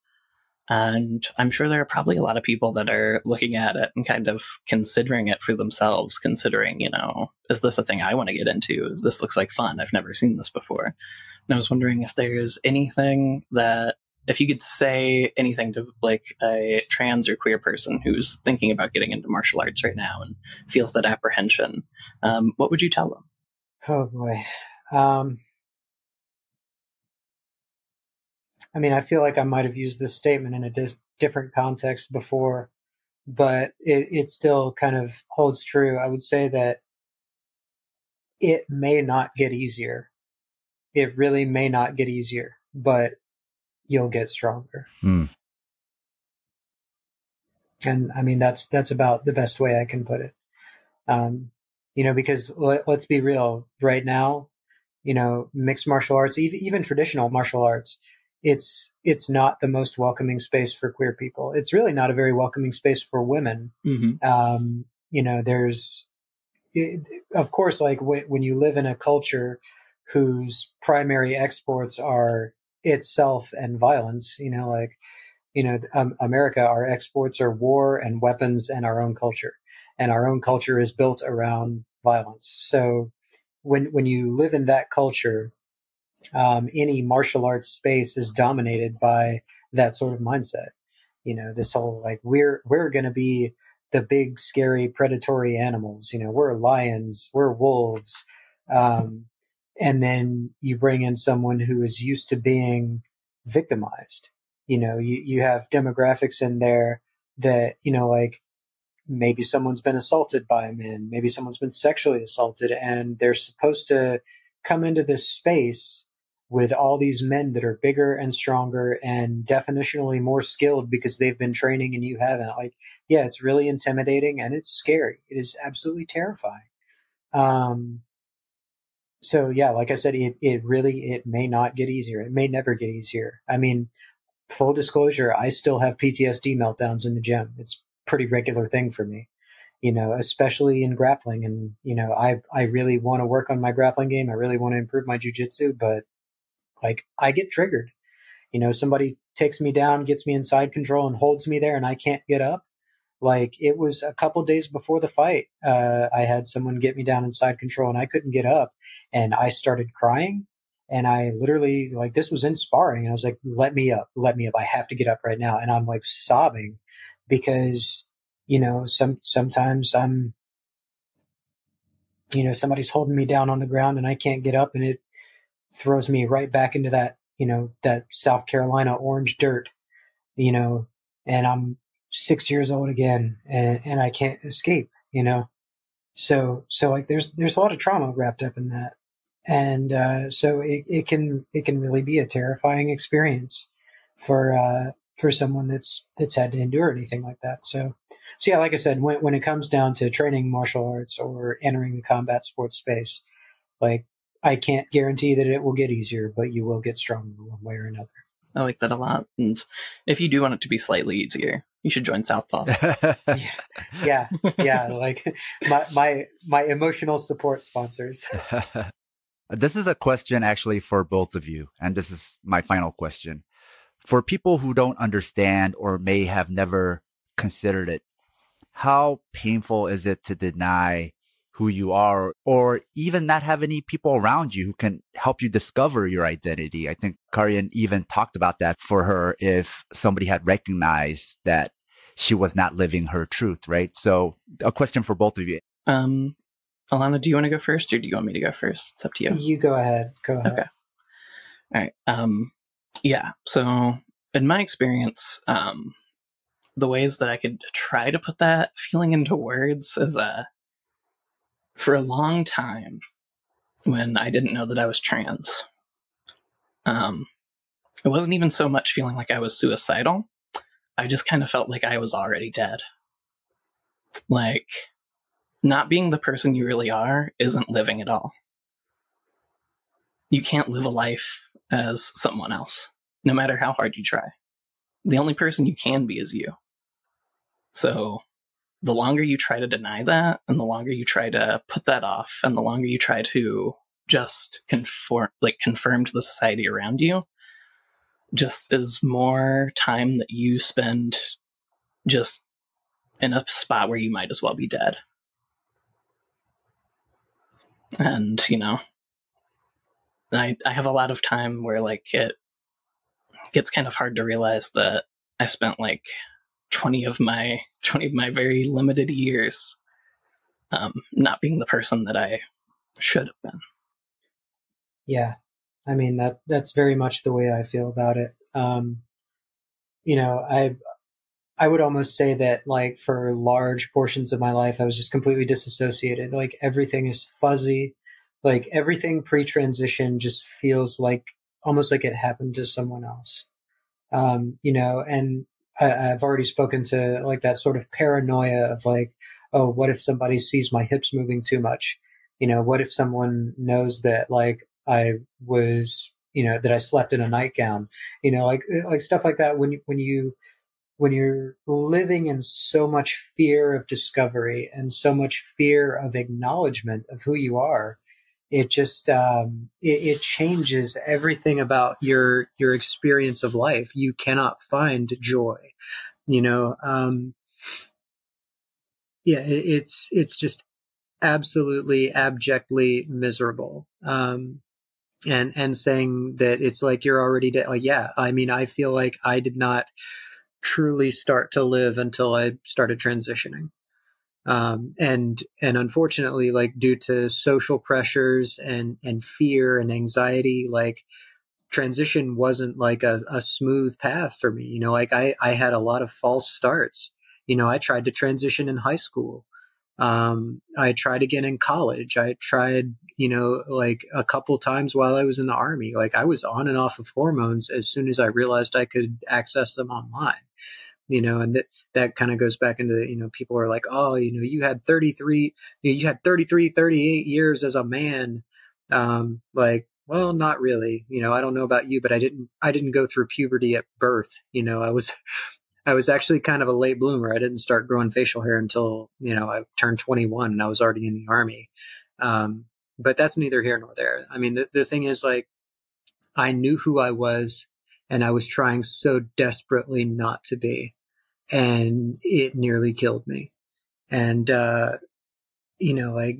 And I'm sure there are probably a lot of people that are looking at it and kind of considering it for themselves, considering, is this a thing I want to get into? This looks like fun. I've never seen this before. And I was wondering if there's anything that, if you could say anything to like a trans or queer person who's thinking about getting into martial arts right now and feels that apprehension, what would you tell them? Oh boy. I mean, I feel like I might have used this statement in a different context before, but it still kind of holds true. I would say that it may not get easier. It really may not get easier, but you'll get stronger. Mm. And I mean, that's about the best way I can put it. Because let's be real right now, mixed martial arts, even traditional martial arts, it's not the most welcoming space for queer people. It's really not a very welcoming space for women. Mm-hmm. There's, of course, like when you live in a culture whose primary exports are itself and violence, America, our exports are war and weapons and our own culture. And our own culture is built around violence. So when you live in that culture, any martial arts space is dominated by that sort of mindset. This whole like we're going to be the big, scary, predatory animals. We're lions, we're wolves, and then you bring in someone who is used to being victimized. You have demographics in there that like maybe someone's been assaulted by a man, maybe someone's been sexually assaulted, and they're supposed to come into this space with all these men that are bigger and stronger and definitionally more skilled because they've been training and you haven't. Like, yeah, it's really intimidating and it's scary. It is absolutely terrifying. So yeah, like I said, it may not get easier. It may never get easier. I mean, full disclosure, I still have PTSD meltdowns in the gym. It's a pretty regular thing for me, especially in grappling. And, I really want to work on my grappling game. I really want to improve my jujitsu, but like I get triggered. Somebody takes me down, gets me in side control and holds me there and I can't get up. Like it was a couple days before the fight. I had someone get me down in side control and I couldn't get up and I started crying. And I literally, like, this was in sparring. And I was like, let me up. I have to get up right now. And I'm like sobbing because, sometimes I'm, somebody's holding me down on the ground and I can't get up and it throws me right back into that, that South Carolina orange dirt, and I'm 6 years old again and I can't escape, So like there's a lot of trauma wrapped up in that. And so it can really be a terrifying experience for someone that's had to endure anything like that. So yeah, like I said, when it comes down to training martial arts or entering the combat sports space, like I can't guarantee that it will get easier, but you will get stronger one way or another. I like that a lot. And if you do want it to be slightly easier, you should join Southpaw. Yeah. Like my emotional support sponsors. This is a question actually for both of you. And this is my final question. For people who don't understand or may have never considered it, how painful is it to deny who you are or even not have any people around you who can help you discover your identity? I think Carrion even talked about that for her if somebody had recognized that she was not living her truth, right? So a question for both of you. Alana, do you want to go first or do you want me to go first? It's up to you. You go ahead. Okay. All right. Yeah. So in my experience, the ways that I could try to put that feeling into words is, for a long time when I didn't know that I was trans, it wasn't even so much feeling like I was suicidal. I just kind of felt like I was already dead. Like, not being the person you really are isn't living at all. You can't live a life as someone else, no matter how hard you try. The only person you can be is you. So the longer you try to deny that, and the longer you try to put that off, and the longer you try to just confirm to the society around you, just is more time that you spend just in a spot where you might as well be dead. And, you know, I have a lot of time where like it gets kind of hard to realize that I spent like 20 of my very limited years not being the person that I should have been. Yeah. I mean, that's very much the way I feel about it. You know, I would almost say that like for large portions of my life, I was just completely disassociated. Like everything is fuzzy. Like everything pre-transition just feels like almost like it happened to someone else. You know, and I've already spoken to like that sort of paranoia of like, oh, what if somebody sees my hips moving too much? You know, what if someone knows that like I was, you know, that I slept in a nightgown, you know, like stuff like that. When you're living in so much fear of discovery and so much fear of acknowledgement of who you are, it just it changes everything about your experience of life. You cannot find joy, you know. Yeah, it's just absolutely abjectly miserable. And saying that it's like you're already dead. Like, yeah, I mean, I feel like I did not truly start to live until I started transitioning. And unfortunately, like due to social pressures and fear and anxiety, like transition wasn't like a smooth path for me. You know, like I had a lot of false starts. You know, I tried to transition in high school. I tried again in college. I tried, you know, like a couple times while I was in the army. Like I was on and off of hormones as soon as I realized I could access them online. You know, and that kind of goes back into, you know, people are like, oh, you know, you had 33 38 years as a man. Like, well, not really, you know, I don't know about you, but I didn't go through puberty at birth. You know, I was actually kind of a late bloomer. I didn't start growing facial hair until, you know, I turned 21 and I was already in the army. But that's neither here nor there. I mean, the thing is like, I knew who I was and I was trying so desperately not to be. And it nearly killed me. And, you know, like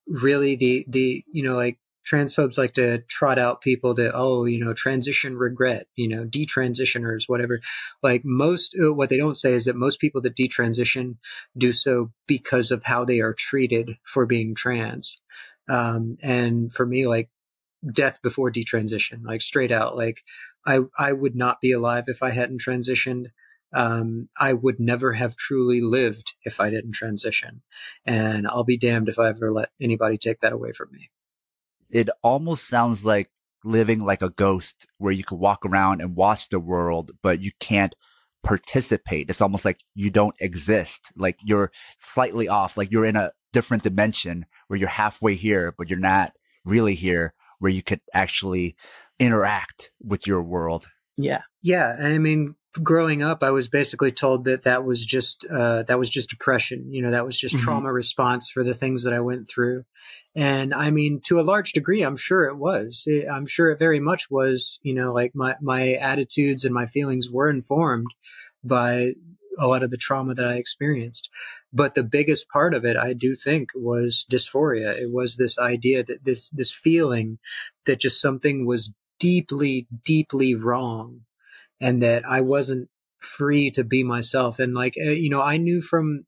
really you know, like transphobes like to trot out people that, oh, you know, transition regret, you know, detransitioners, whatever. Like what they don't say is that most people that detransition do so because of how they are treated for being trans. And for me, like death before detransition, like straight out, like I would not be alive if I hadn't transitioned. I would never have truly lived if I didn't transition. And I'll be damned if I ever let anybody take that away from me. It almost sounds like living like a ghost where you could walk around and watch the world, but you can't participate. It's almost like you don't exist. Like you're slightly off, like you're in a different dimension where you're halfway here, but you're not really here, where you could actually interact with your world. Yeah. Yeah. I mean, growing up, I was basically told that was just depression. You know, that was just trauma response for the things that I went through. And I mean, to a large degree, I'm sure it was. I'm sure it very much was. You know, like my attitudes and my feelings were informed by a lot of the trauma that I experienced. But the biggest part of it, I do think, was dysphoria. It was this idea that this feeling that just something was deeply, deeply wrong, and that I wasn't free to be myself. And like, you know, I knew from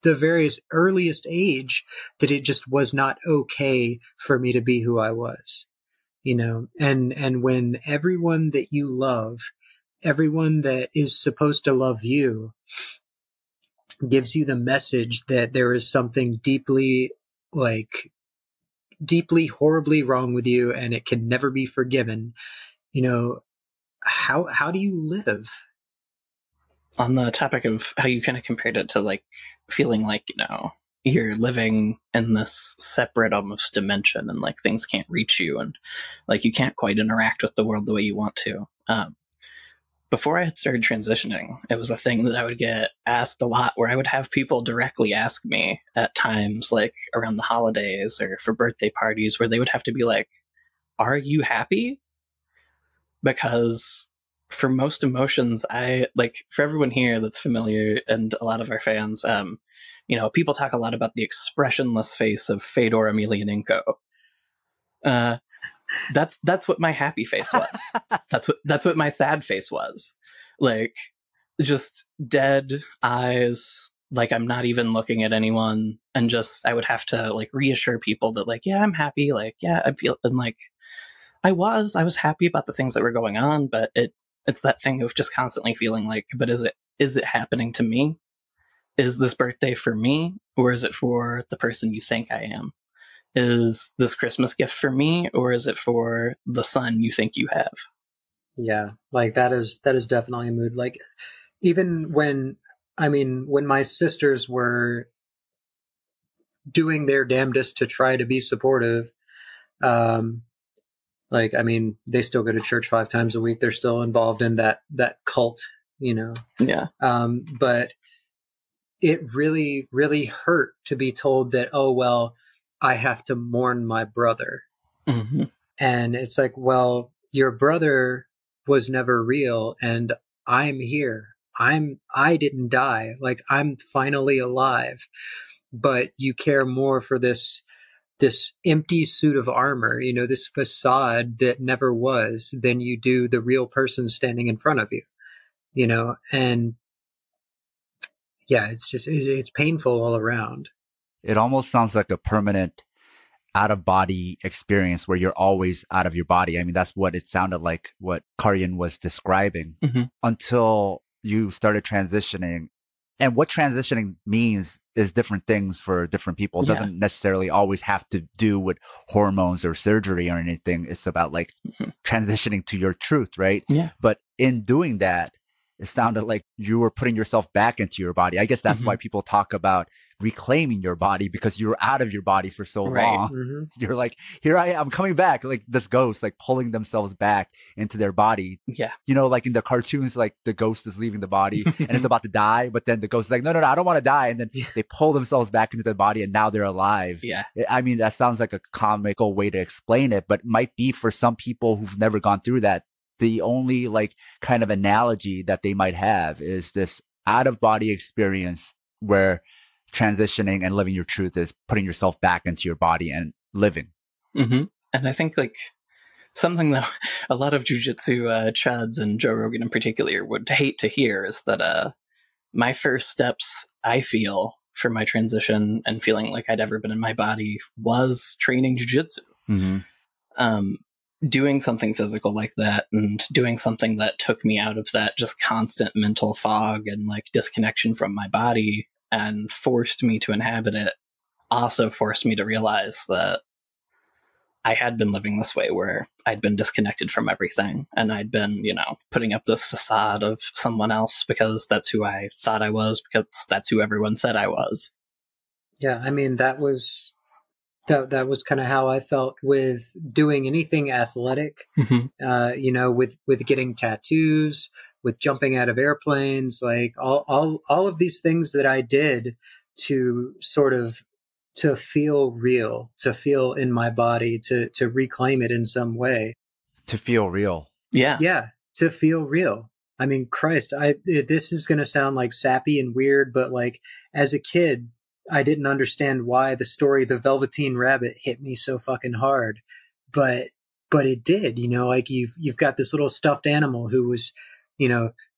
the various earliest age that it just was not okay for me to be who I was, you know, and when everyone that you love, everyone that is supposed to love you gives you the message that there is something deeply horribly wrong with you and it can never be forgiven, you know, how do you live? On the topic of how you kind of compared it to like feeling like, you know, you're living in this separate almost dimension and like things can't reach you and like you can't quite interact with the world the way you want to. Before I had started transitioning, it was a thing that I would get asked a lot, where I would have people directly ask me at times, like around the holidays or for birthday parties, where they would have to be like, "Are you happy?" Because for most emotions, I like, for everyone here that's familiar and a lot of our fans, people talk a lot about the expressionless face of Fedor Emelianenko. That's what my happy face was. That's what my sad face was. Like, just dead eyes, like I'm not even looking at anyone, and just I would have to like reassure people that like, yeah, I'm happy, like, yeah, I feel, and like I was happy about the things that were going on, but it's that thing of just constantly feeling like, but is it happening to me? Is this birthday for me, or is it for the person you think I am? Is this Christmas gift for me, or is it for the son you think you have? Yeah, like that is definitely a mood. Like, even when my sisters were doing their damnedest to try to be supportive, they still go to church 5 times a week. They're still involved in that cult, Yeah. But it really, really hurt to be told that, oh, well, I have to mourn my brother. Mm-hmm. And it's like, well, your brother was never real, and I'm here. I didn't die. Like, I'm finally alive. But you care more for this empty suit of armor, this facade that never was, than you do the real person standing in front of you, and yeah, it's painful all around. It almost sounds like a permanent out of body experience where you're always out of your body. I mean, that's what it sounded like, what Carrion was describing, until you started transitioning. And what transitioning means is different things for different people. It doesn't necessarily always have to do with hormones or surgery or anything. It's about like transitioning to your truth, right? Yeah. But in doing that, it sounded like you were putting yourself back into your body. I guess that's why people talk about reclaiming your body, because you were out of your body for so long. You're like, here I am, I'm coming back. Like this ghost, like pulling themselves back into their body. Yeah. Like in the cartoons, like the ghost is leaving the body and it's about to die. But then the ghost is like, no, I don't want to die. And then they pull themselves back into the body and now they're alive. Yeah. I mean, that sounds like a comical way to explain it, but might be for some people who've never gone through that. The only like kind of analogy that they might have is this out of body experience where transitioning and living your truth is putting yourself back into your body and living. And I think like something that a lot of jiu-jitsu chads and Joe Rogan in particular would hate to hear is that my first steps, I feel, for my transition and feeling like I'd ever been in my body was training jiu-jitsu. Doing something physical like that and doing something that took me out of that just constant mental fog and like disconnection from my body and forced me to inhabit it also forced me to realize that I had been living this way where I'd been disconnected from everything and I'd been, putting up this facade of someone else because that's who I thought I was, because that's who everyone said I was. Yeah, I mean, that was kind of how I felt with doing anything athletic, with getting tattoos, with jumping out of airplanes, like all of these things that I did to sort of to feel real, to feel in my body, to reclaim it in some way. To feel real. Yeah. Yeah, to feel real. I mean, Christ, this is going to sound like sappy and weird, but like as a kid, I didn't understand why the story The Velveteen Rabbit hit me so fucking hard, but it did, like you've got this little stuffed animal who was,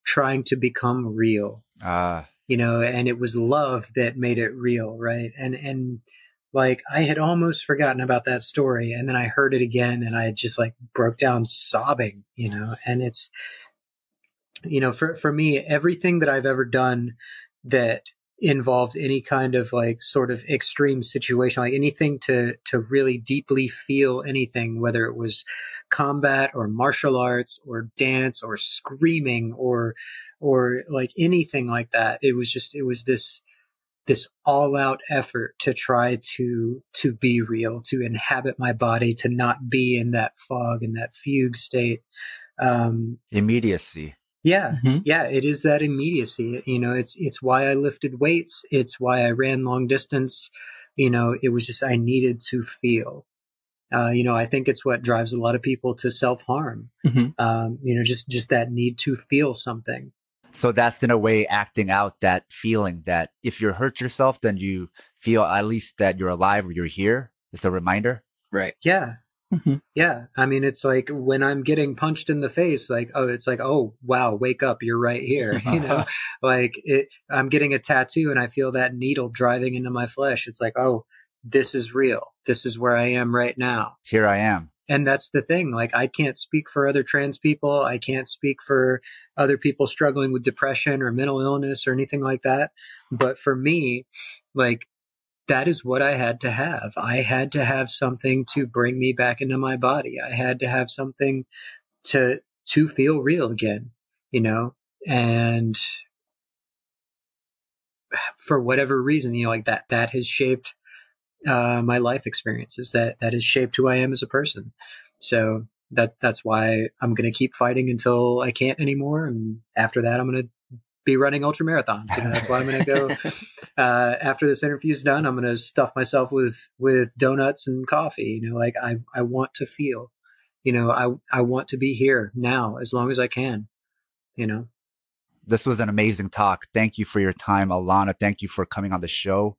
trying to become real, and it was love that made it real. Right. And like, I had almost forgotten about that story. And then I heard it again and I just like broke down sobbing, and it's, for me, everything that I've ever done that involved any kind of like sort of extreme situation, like anything to really deeply feel anything, whether it was combat or martial arts or dance or screaming or like anything like that. It was this all out effort to try to be real, to inhabit my body, to not be in that fog, in that fugue state. Immediacy. Yeah. Yeah. It is that immediacy. It's why I lifted weights. It's why I ran long distance. It was just, I needed to feel. I think it's what drives a lot of people to self-harm. Just that need to feel something. So that's in a way acting out that feeling that if you hurt yourself, then you feel at least that you're alive or you're here. It's a reminder. Right. Yeah. Yeah. I mean, it's like when I'm getting punched in the face, like, oh, wow, wake up. You're right here. I'm getting a tattoo and I feel that needle driving into my flesh. It's like, oh, this is real. This is where I am right now. Here I am. And that's the thing. Like, I can't speak for other trans people. I can't speak for other people struggling with depression or mental illness or anything like that. But for me, like, that is what I had to have. I had to have something to bring me back into my body. I had to have something to feel real again, and for whatever reason, like that has shaped my life experiences, that has shaped who I am as a person. So that's why I'm going to keep fighting until I can't anymore. And after that, I'm going to be running ultra marathons. That's why I'm going to go after this interview is done. I'm going to stuff myself with donuts and coffee. I want to feel, I want to be here now as long as I can, This was an amazing talk. Thank you for your time, Alana. Thank you for coming on the show.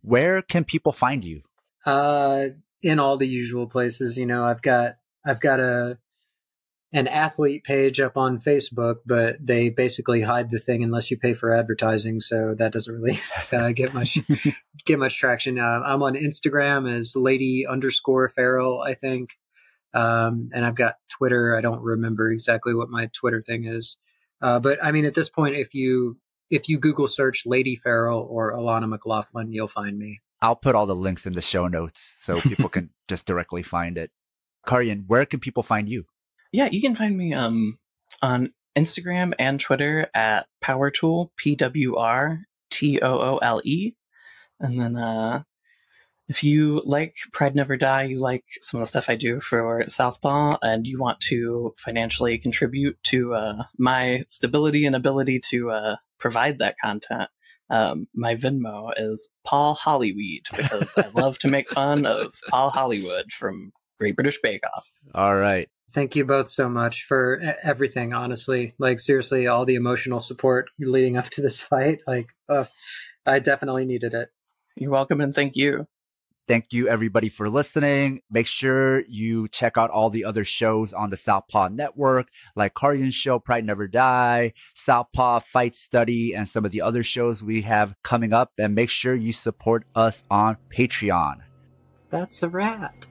Where can people find you? In all the usual places. I've got an athlete page up on Facebook, but they basically hide the thing unless you pay for advertising. So that doesn't really get much traction. I'm on Instagram as lady_Farrell, I think. And I've got Twitter. I don't remember exactly what my Twitter thing is. But I mean, at this point, if you Google search Lady Farrell or Alana McLaughlin, you'll find me. I'll put all the links in the show notes so people can just directly find it. Carrion, where can people find you? Yeah, you can find me on Instagram and Twitter at PowerTool, PWRTOOLE. And then if you like Pride Never Die, you like some of the stuff I do for Southpaw, and you want to financially contribute to my stability and ability to provide that content, my Venmo is Paul Hollyweed, because I love to make fun of Paul Hollywood from Great British Bake Off. All right. Thank you both so much for everything, honestly. Like, seriously, all the emotional support leading up to this fight. Like, I definitely needed it. You're welcome, and thank you. Thank you, everybody, for listening. Make sure you check out all the other shows on the Southpaw Network, like Carrion's show, Pride Never Die, Southpaw Fight Study, and some of the other shows we have coming up. And make sure you support us on Patreon. That's a wrap.